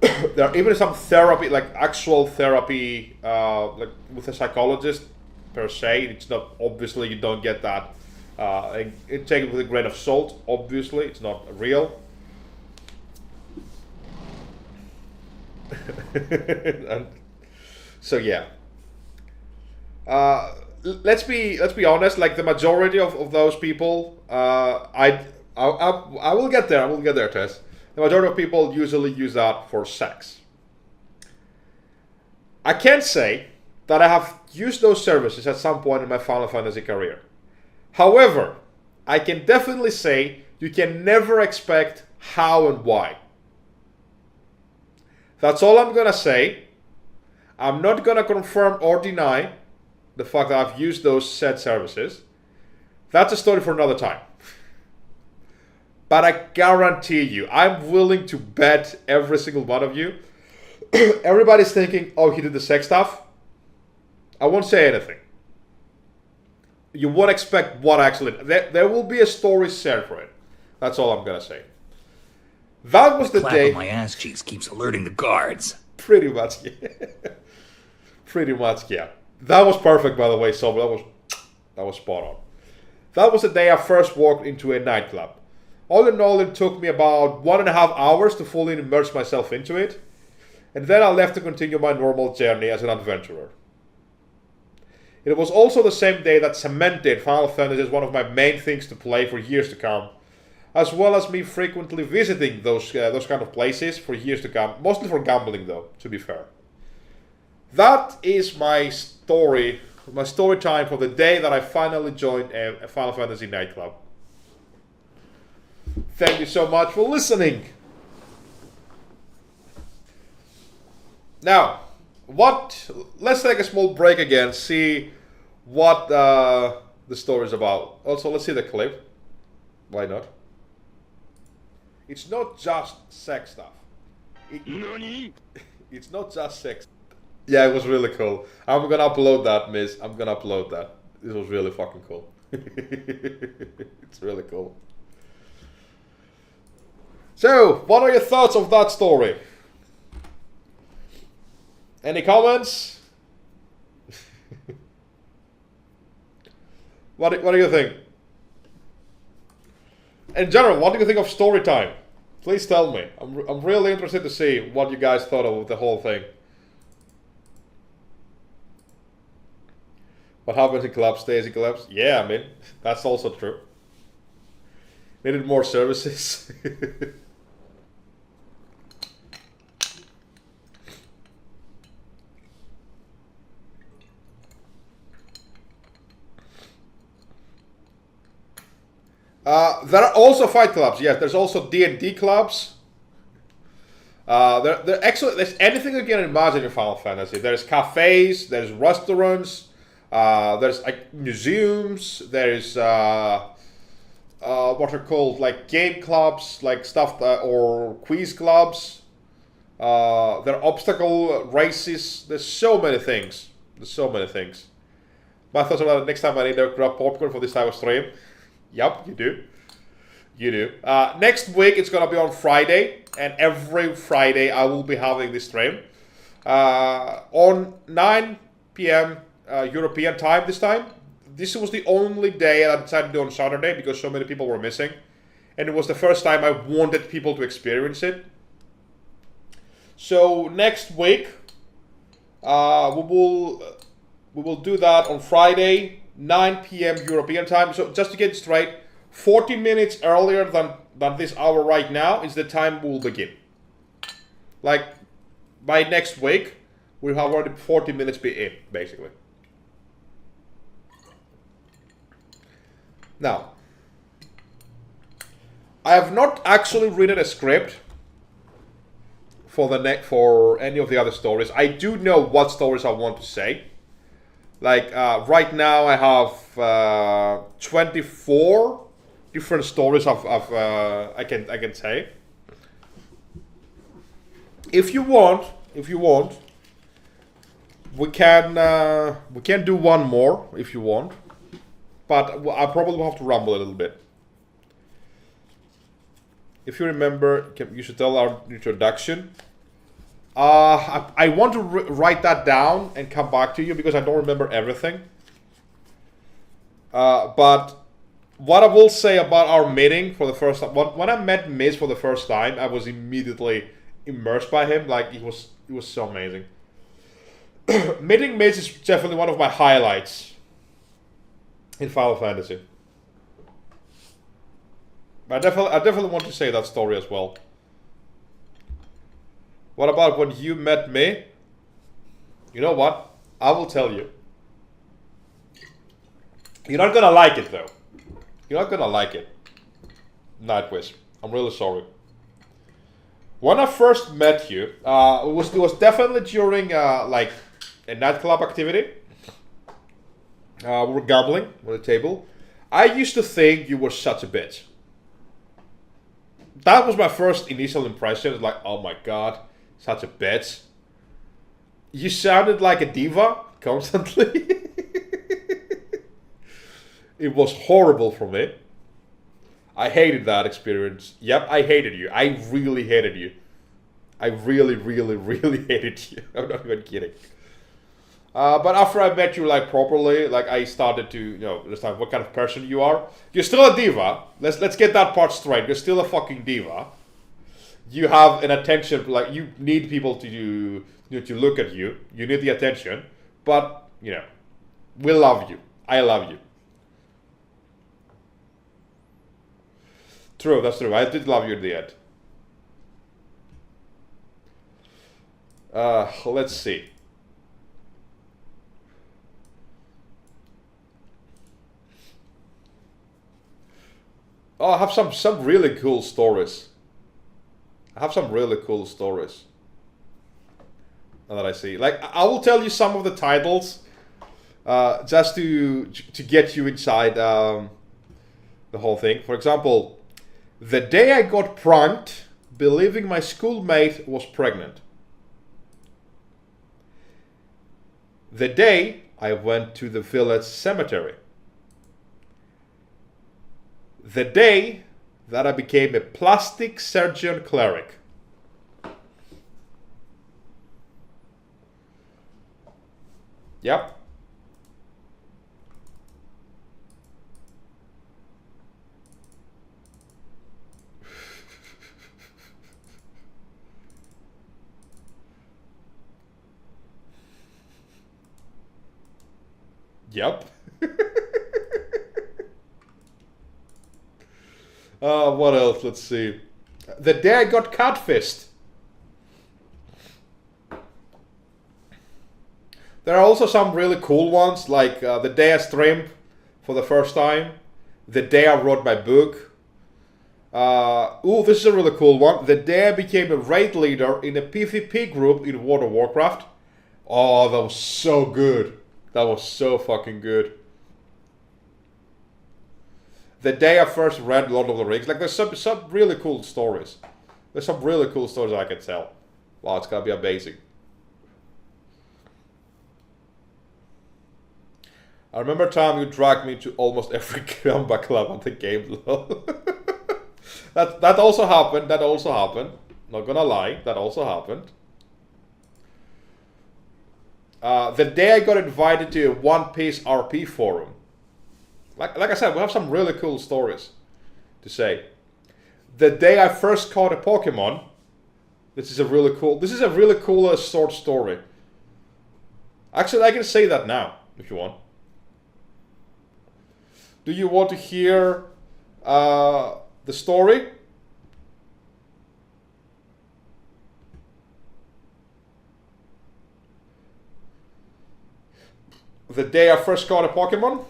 S1: There are even some therapy, like actual therapy, like with a psychologist per se. It's not, obviously you don't get that. Take it with a grain of salt. Obviously, it's not real. And So yeah. Let's be honest. Like the majority of those people, I will get there. I will get there, Tess. The majority of people usually use that for sex. I can't say that I have used those services at some point in my Final Fantasy career. However, I can definitely say you can never expect how and why. That's all I'm gonna say. I'm not gonna confirm or deny the fact that I've used those said services. That's a story for another time. But I guarantee you, I'm willing to bet every single one of you. Everybody's thinking, oh, he did the sex stuff. I won't say anything. You won't expect what actually... There will be a story shared for it. That's all I'm gonna say. That was the
S5: clap
S1: day...
S5: on my ass cheeks keeps alerting the guards.
S1: Pretty much, yeah. Pretty much, yeah. That was perfect, by the way, so that was spot on. That was the day I first walked into a nightclub. All in all, it took me about 1.5 hours to fully immerse myself into it, and then I left to continue my normal journey as an adventurer. It was also the same day that cemented Final Fantasy as one of my main things to play for years to come, as well as me frequently visiting those kind of places for years to come, mostly for gambling though, to be fair. That is my story time for the day that I finally joined a Final Fantasy nightclub. Thank you so much for listening. Now, let's take a small break again, see what the story is about. Also, let's see the clip. Why not? It's not just sex stuff. It's not just sex. Yeah, it was really cool. I'm gonna upload that, miss. I'm gonna upload that. This was really fucking cool. It's really cool. So, what are your thoughts of that story? Any comments? What do you think? In general, what do you think of Storytime? Please tell me. I'm really interested to see what you guys thought of the whole thing. What happens in clubs stays in clubs? Yeah, I mean, that's also true. Needed more services. There are also fight clubs. Yes, there's also D&D clubs. There's anything you can imagine in Final Fantasy. There's cafes, there's restaurants, there's like museums, there's what are called like game clubs, like stuff or quiz clubs. There are obstacle races. There's so many things. My thoughts about it, next time I need to grab popcorn for this type of stream. Yep, you do. You do. Next week it's gonna be on Friday, and every Friday I will be having this stream on 9 p.m. European time this time. This was the only day I decided to do on Saturday because so many people were missing, and it was the first time I wanted people to experience it. So next week we will do that on Friday, 9 p.m. European time. So just to get it straight, 40 minutes earlier than this hour right now is the time we'll begin. Like, by next week, we'll have already 40 minutes be in, basically. Now, I have not actually written a script for any of the other stories. I do know what stories I want to say. Like, right now I have 24 different stories I can say. If you want, we can do one more if you want, but I probably will have to rumble a little bit. If you remember, you should tell our introduction. I want to write that down and come back to you because I don't remember everything. But what I will say about our meeting for the first time, when I met Miz for the first time, I was immediately immersed by him. Like, it was so amazing. Meeting Mitch is definitely one of my highlights in Final Fantasy. But I definitely want to say that story as well. What about when you met me? You know what? I will tell you. You're not gonna like it though. You're not gonna like it. Nightwish. I'm really sorry. When I first met you, it was definitely during like a nightclub activity. We were gambling on the table. I used to think you were such a bitch. That was my first initial impression. It's like, oh my god, such a bitch. You sounded like a diva constantly. It was horrible for me. I hated that experience. Yep, I hated you. I really hated you. I really, really, really hated you. I'm not even kidding. But after I met you like properly, like I started to, understand what kind of person you are. You're still a diva. Let's get that part straight. You're still a fucking diva. You have an attention, like you need people to look at you. You need the attention. But, we love you. I love you. True, that's true. I did love you at the end. Let's see. Oh, I have some really cool stories. I have some really cool stories. Now that I see, like, I will tell you some of the titles, just to get you inside the whole thing. For example, the day I got pranked, believing my schoolmate was pregnant. The day I went to the village cemetery. The day that I became a plastic surgeon cleric. Yep. Yep. What else? Let's see. The day I got catfished. There are also some really cool ones, like the day I streamed for the first time. The day I wrote my book. This is a really cool one. The day I became a raid leader in a PvP group in World of Warcraft. Oh, that was so good. That was so fucking good. The day I first read Lord of the Rings. Like, there's some really cool stories. There's some really cool stories I can tell. Wow, it's gonna be amazing. I remember time you dragged me to almost every Gamba club on the game. That also happened. That also happened. Not gonna lie, that also happened. The day I got invited to a One Piece RP forum. Like I said, we have some really cool stories to say. The day I first caught a Pokemon. This is a really cool short story. Actually, I can say that now, if you want. Do you want to hear the story? The day I first caught a Pokemon?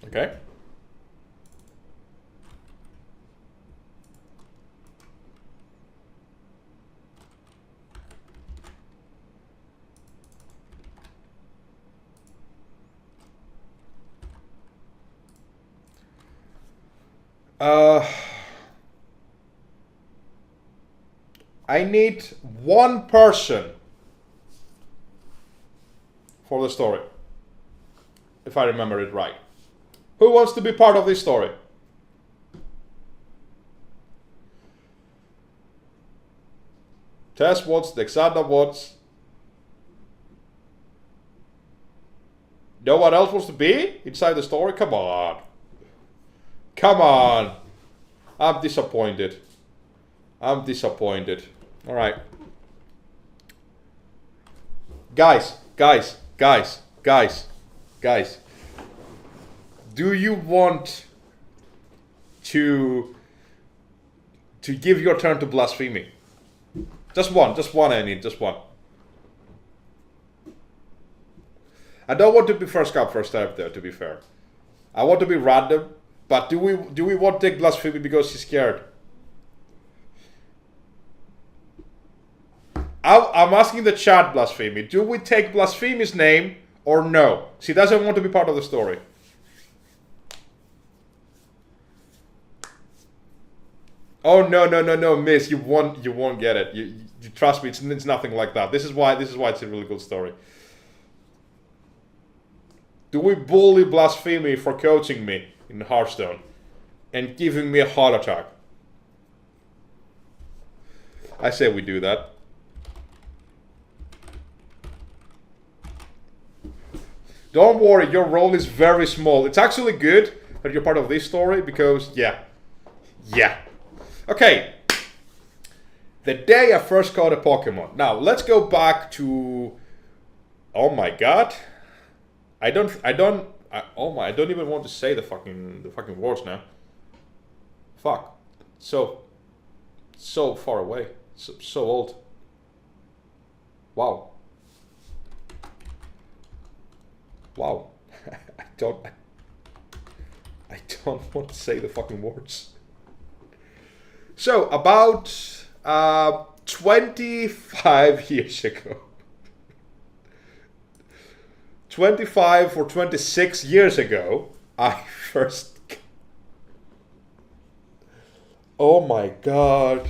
S1: Okay. I need one person for the story, if I remember it right. Who wants to be part of this story? Tess wants, Dexanda wants. No one else wants to be inside the story? Come on. Come on. I'm disappointed. I'm disappointed. Alright. Guys. Do you want to give your turn to blasphemy? Just one I need, just one. I don't want to be first come, first served though, to be fair. I want to be random, but do we want to take blasphemy because she's scared? I'm asking the chat blasphemy. Do we take blasphemy's name or no? She doesn't want to be part of the story. Oh no, miss, you won't get it. You trust me, it's nothing like that. This is why it's a really good story. Do we bully blasphemy for coaching me in Hearthstone and giving me a heart attack? I say we do that. Don't worry, your role is very small. It's actually good that you're part of this story because, yeah. Okay. The day I first caught a Pokemon. Now, let's go back to... Oh my god. I don't even want to say the fucking words now. Fuck. So far away. So old. Wow. I don't want to say the fucking words. So, about 25 years ago. 25 or 26 years ago, I first... Oh my god.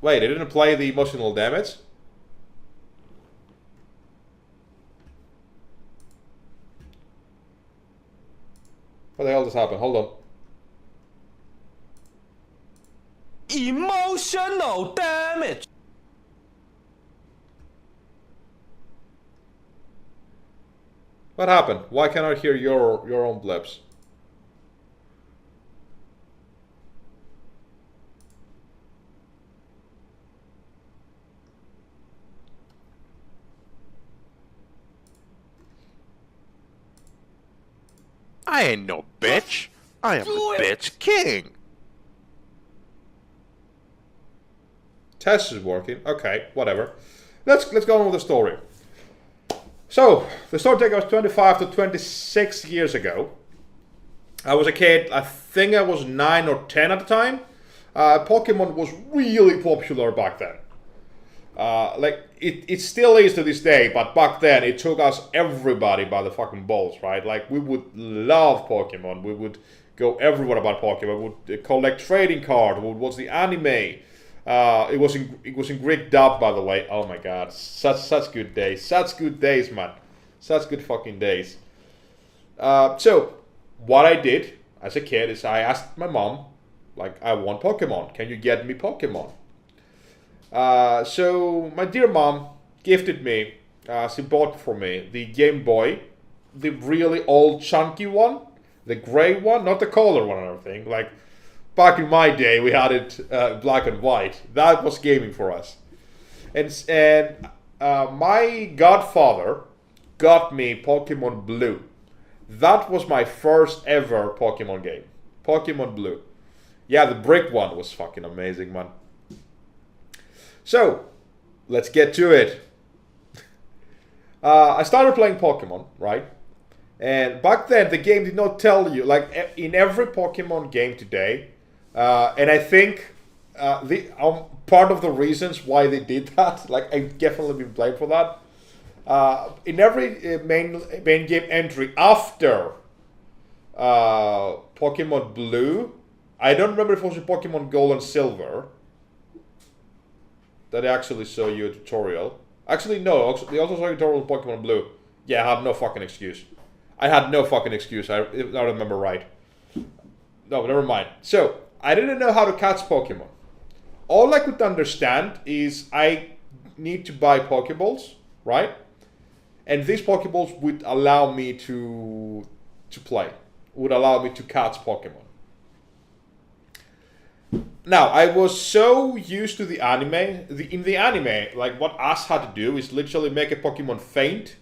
S1: Wait, it didn't play the emotional damage? What the hell just happened? Hold on.
S3: Emotional damage.
S1: What happened? Why can't I hear your own blips?
S4: I ain't no bitch. I am the bitch king.
S1: Test is working. Okay, whatever. Let's go on with the story. So, the story takes us 25 to 26 years ago. I was a kid, I think I was 9 or 10 at the time. Pokemon was really popular back then. Like, it still is to this day, but back then it took us everybody by the fucking balls, right? Like, we would love Pokemon, we would go everywhere about Pokemon, we would collect trading cards, we would watch the anime. It was in Greek dub, by the way. Oh my god, such good days, man, such good fucking days. So what I did as a kid is I asked my mom, like, I want Pokemon. Can you get me Pokemon? So my dear mom gifted me. She bought for me the Game Boy, the really old chunky one, the gray one, not the color one or anything. Like, back in my day, we had it black and white. That was gaming for us. And my godfather got me Pokemon Blue. That was my first ever Pokemon game. Pokemon Blue. Yeah, the brick one was fucking amazing, man. So, let's get to it. I started playing Pokemon, right? And back then, the game did not tell you, like in every Pokemon game today, and I think part of the reasons why they did that, like, I've definitely been blamed for that. In every main game entry after Pokemon Blue, I don't remember if it was Pokemon Gold and Silver that actually show you a tutorial. Actually, no, they also saw a tutorial in Pokemon Blue. Yeah, I had no fucking excuse. I remember right. No, never mind. So, I didn't know how to catch Pokemon. All I could understand is I need to buy Pokeballs, right? And these Pokeballs would allow me to play, would allow me to catch Pokemon. Now, I was so used to the anime. In the anime, like what Ash had to do is literally make a Pokemon faint,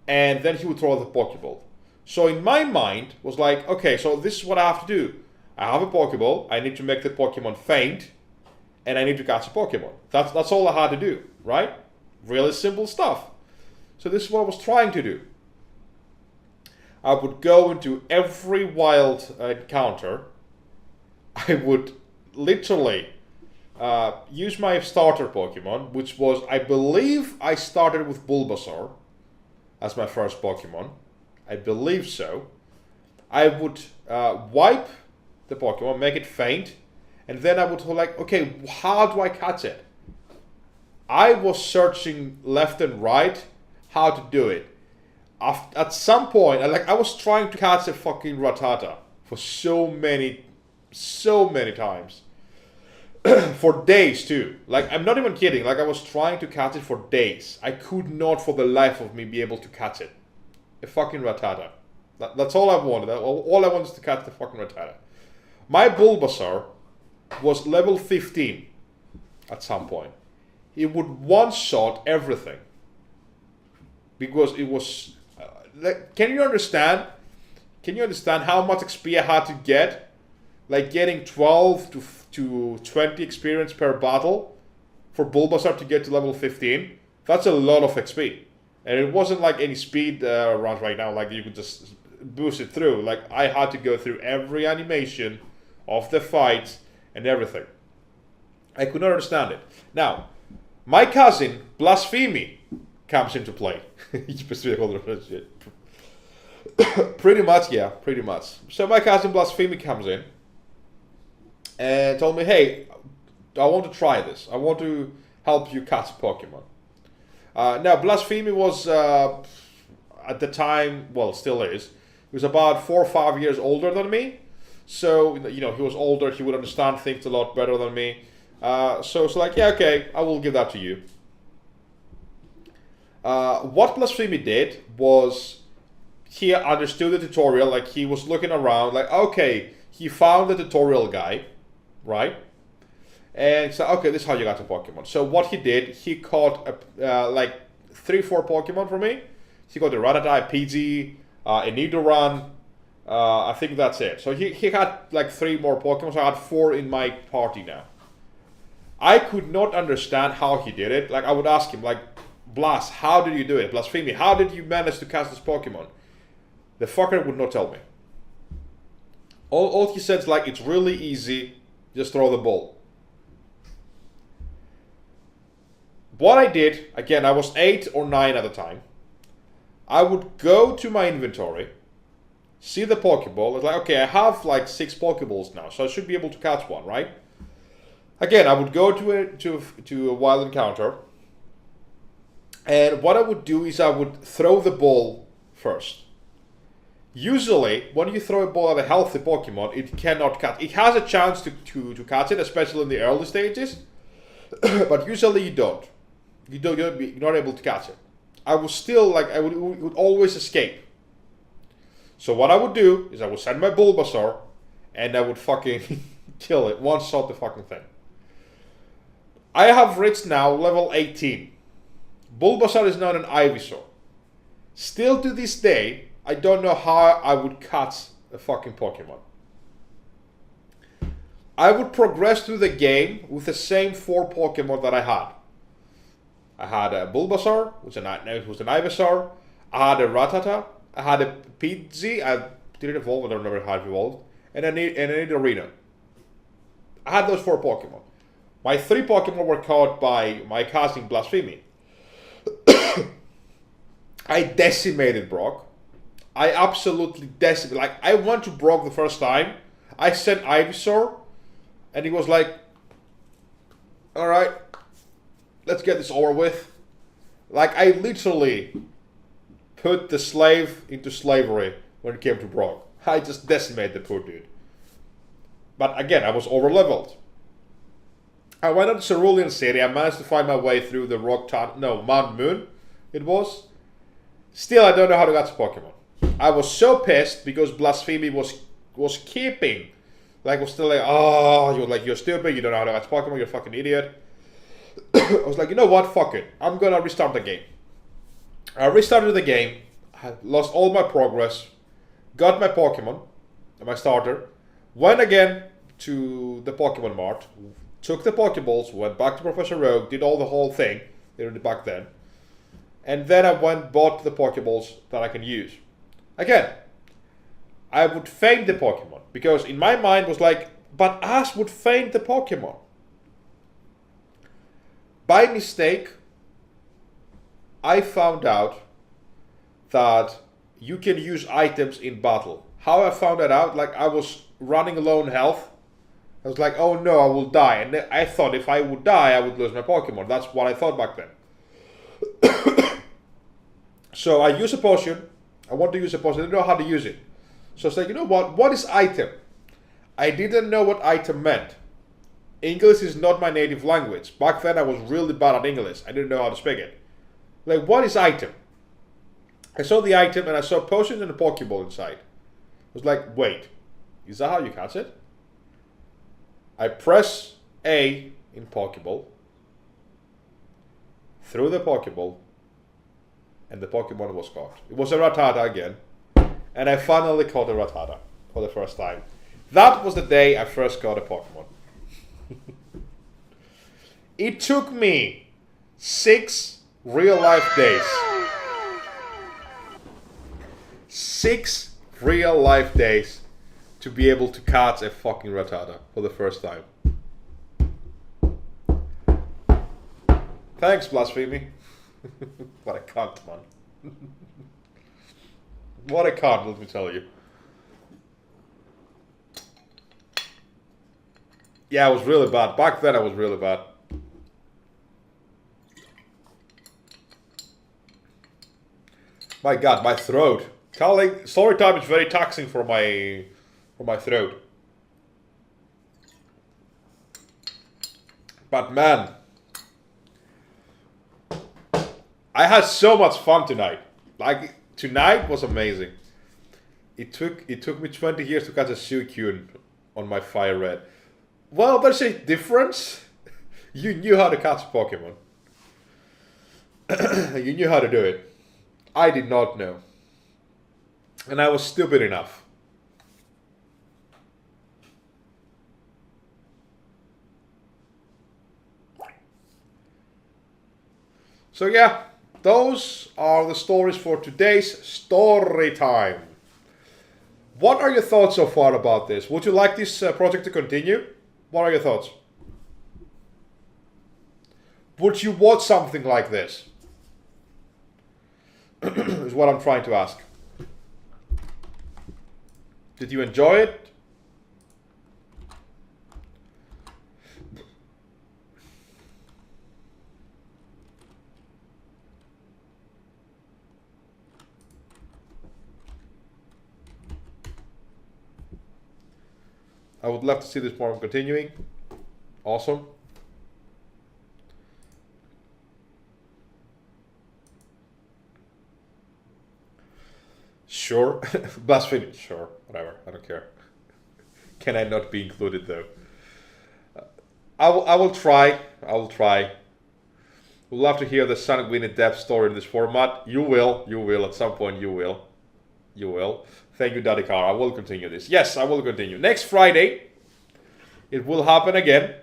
S1: and then he would throw the Pokeball. So in my mind, was like, okay, so this is what I have to do. I have a Pokeball, I need to make the Pokemon faint, and I need to catch a Pokemon. That's all I had to do, right? Really simple stuff. So this is what I was trying to do. I would go into every wild encounter. I would literally use my starter Pokemon, which was, I believe I started with Bulbasaur as my first Pokemon. I believe so. I would wipe the Pokemon, make it faint, and then I would like, okay, how do I catch it? I was searching left and right how to do it. At some point, I was trying to catch a fucking Rattata for so many times. For days too. Like, I'm not even kidding. Like, I was trying to catch it for days. I could not for the life of me be able to catch it. A fucking Rattata. That's all I wanted. All I wanted was to catch the fucking Rattata. My Bulbasaur was level 15 at some point. It would one-shot everything. Because it was... can you understand? Can you understand how much XP I had to get? Like getting 12 to 20 experience per battle for Bulbasaur to get to level 15. That's a lot of XP. And it wasn't like any speed runs right now, like you could just boost it through. Like, I had to go through every animation of the fights and everything. I could not understand it. Now, my cousin, Blasphemy, comes into play. Pretty much, yeah, pretty much. So my cousin Blasphemy comes in and told me, hey, I want to try this. I want to help you catch Pokemon. Now, Blasphemy was, at the time, well, still is, he was about 4 or 5 years older than me. So, you know, he was older, he would understand things a lot better than me. So it's like, yeah, okay, I will give that to you. What Blasphemy did was, he understood the tutorial, like he was looking around, like, okay, he found the tutorial guy, right? And he said, okay, this is how you got a Pokemon. So what he did, he caught like 3-4 Pokemon for me. He got a Rattata, a Pidgey, a Nidoran. I think that's it. So he had like 3 more Pokemon, so I had 4 in my party now. I could not understand how he did it. Like, I would ask him, like, Blas, how did you do it? Blasphemy, how did you manage to catch this Pokemon? The fucker would not tell me. All he said is like, it's really easy, just throw the ball. What I did, again, I was 8 or 9 at the time. I would go to my inventory, see the Pokeball. It's like, okay, I have like 6 Pokeballs now, so I should be able to catch one, right? Again, I would go to a wild encounter, and what I would do is I would throw the ball first. Usually, when you throw a ball at a healthy Pokemon, it cannot catch. It has a chance to catch it, especially in the early stages, but usually you don't. You're not able to catch it. I was still like, it would always escape. So what I would do is I would send my Bulbasaur, and I would fucking kill it, one-shot the fucking thing. I have reached now level 18. Bulbasaur is now an Ivysaur. Still to this day, I don't know how I would catch a fucking Pokemon. I would progress through the game with the same 4 Pokemon that I had. I had a Bulbasaur, which was an Ivysaur. I had a Rattata. I had a Pidgey. I didn't evolve, I don't remember how it evolved. And an Nidorino. I had those 4 Pokemon. My 3 Pokemon were caught by my cousin Blasphemy. I decimated Brock. I absolutely decimated. Like, I went to Brock the first time. I sent Ivysaur, and he was like, alright, let's get this over with. Like, I literally put the slave into slavery when it came to Brock. I just decimated the poor dude. But again, I was over leveled. I went on to Cerulean City. I managed to find my way through the Mount Moon. It was. Still, I don't know how to get to Pokemon. I was so pissed because Blasphemy was keeping, like, was still like, oh, you're stupid. You don't know how to get to Pokemon. You're a fucking idiot. I was like, you know what? Fuck it. I'm gonna restart the game. I restarted the game. I lost all my progress. Got my Pokemon, my starter. Went again to the Pokemon Mart. Took the Pokeballs, went back to Professor Rogue, did all the whole thing. They did it back then. And then I bought the Pokeballs that I can use. Again, I would faint the Pokemon. Because in my mind was like, but Ash would faint the Pokemon. By mistake, I found out that you can use items in battle. How I found that out, like I was running low on health. I was like, oh no, I will die. And I thought if I would die, I would lose my Pokemon. That's what I thought back then. So I use a potion. I want to use a potion. I didn't know how to use it. So I was like, you know what? What is item? I didn't know what item meant. English is not my native language. Back then I was really bad at English. I didn't know how to speak it. Like, what is item? I saw the item and I saw potion and a Pokeball inside. I was like, wait, is that how you catch it? I press A in Pokeball, threw the Pokeball, and the Pokemon was caught. It was a Rattata again, and I finally caught a Rattata for the first time. That was the day I first caught a Pokemon. It took me 6 real-life days. 6 real-life days to be able to catch a fucking Rattata for the first time. Thanks, Blasphemy. What a cunt, man. What a cunt, let me tell you. Yeah, I was really bad. Back then I was really bad. My god, my throat. Storytime is very taxing for my throat. But man, I had so much fun tonight. Like, tonight was amazing. It took me 20 years to catch a Suicune on my Fire Red. Well, there's a difference. You knew how to catch a Pokemon. You knew how to do it. I did not know. And I was stupid enough. So yeah, those are the stories for today's story time. What are your thoughts so far about this? Would you like this project to continue? What are your thoughts? Would you watch something like this? Is what I'm trying to ask. Did you enjoy it? I would love to see this forum continuing. Awesome. Sure. Blasphemy. Sure. Whatever. I don't care. Can I not be included though? I will try. I will try. We'll love to hear the Sanguine Depth story in this format. You will. You will. At some point you will. You will. Thank you, Daddy Car. I will continue this. Yes, I will continue. Next Friday, it will happen again.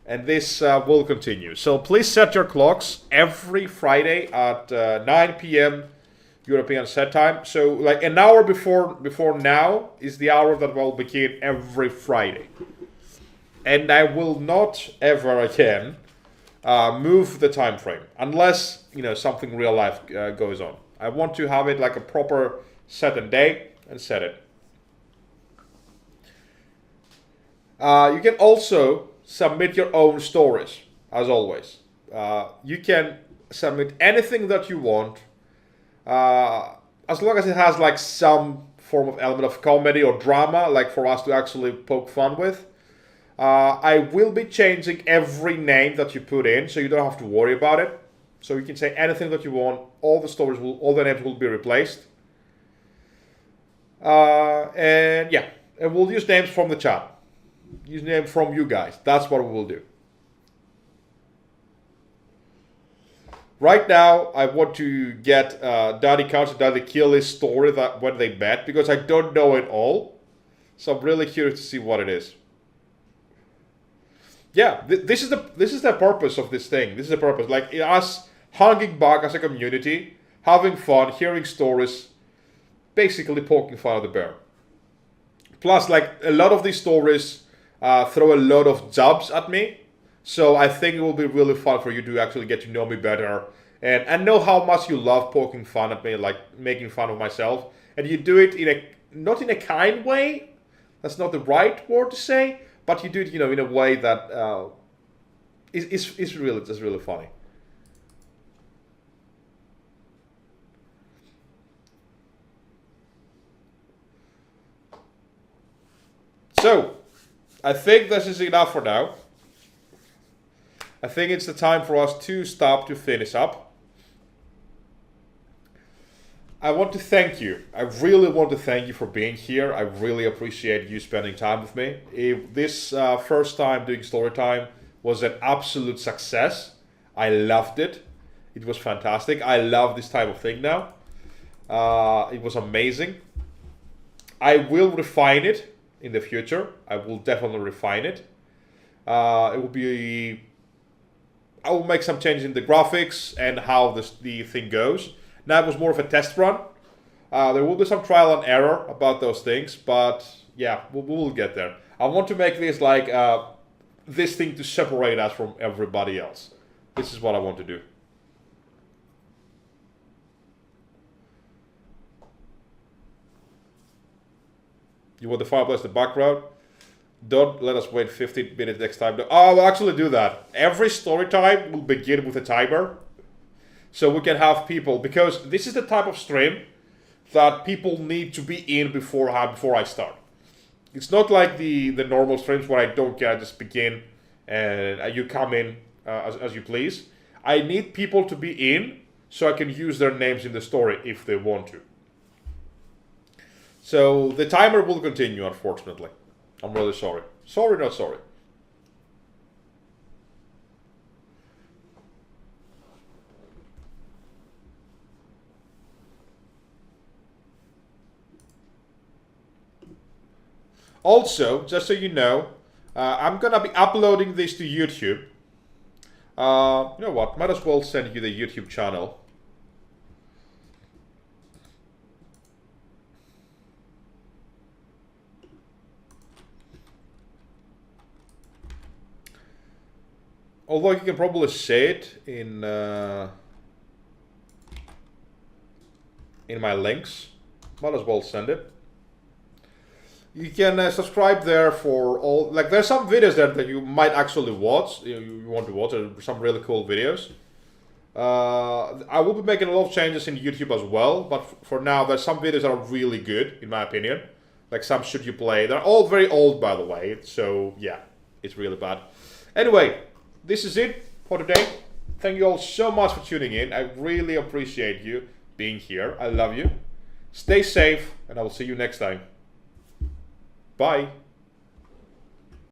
S1: And this will continue. So please set your clocks every Friday at 9 p.m. European set time. So like an hour before now is the hour that will begin every Friday. And I will not ever again move the time frame unless, you know, something real life goes on. I want to have it like a proper set and day and set it. You can also submit your own stories, as always. You can submit anything that you want, as long as it has like some form of element of comedy or drama, like for us to actually poke fun with. I will be changing every name that you put in, so you don't have to worry about it. So you can say anything that you want. All the names will be replaced. And yeah, and we'll use names from the chat. Use names from you guys. That's what we will do. Right now, I want to get Daddy Counts and Daddy Killy's story that when they met, because I don't know it all. So I'm really curious to see what it is. Yeah, this is the purpose of this thing. This is the purpose. Like us hanging back as a community, having fun, hearing stories, basically poking fun at the bear. Plus, like a lot of these stories throw a lot of jabs at me. So I think it will be really fun for you to actually get to know me better and know how much you love poking fun at me, like making fun of myself. And you do it not in a kind way. That's not the right word to say, but you do it, in a way that is really just really funny. So, I think this is enough for now. I think it's the time for us to stop to finish up. I want to thank you. I really want to thank you for being here. I really appreciate you spending time with me. This first time doing Storytime was an absolute success. I loved it. It was fantastic. I love this type of thing now. It was amazing. I will refine it in the future. I will definitely refine it. I will make some changes in the graphics and how the thing goes. Now it was more of a test run. There will be some trial and error about those things, but yeah, we will get there. I want to make this like this thing to separate us from everybody else. This is what I want to do. You want the fireplace in the background? Don't let us wait 15 minutes next time. I'll actually do that. Every story time will begin with a timer. So we can have people, because this is the type of stream that people need to be in before I start. It's not like the normal streams where I don't care, I just begin and you come in as you please. I need people to be in so I can use their names in the story if they want to. So the timer will continue, unfortunately. I'm really sorry. Sorry, not sorry. Also, just so you know, I'm gonna be uploading this to YouTube. You know what? Might as well send you the YouTube channel. Although you can probably say it in my links. Might as well send it. You can subscribe there for all, like there's some videos there that you might actually watch, you want to watch, some really cool videos. I will be making a lot of changes in YouTube as well, but for now there's some videos that are really good, in my opinion. Like some Should You Play, they're all very old by the way, so yeah, it's really bad. Anyway, this is it for today. Thank you all so much for tuning in. I really appreciate you being here. I love you. Stay safe, and I will see you next time. Bye.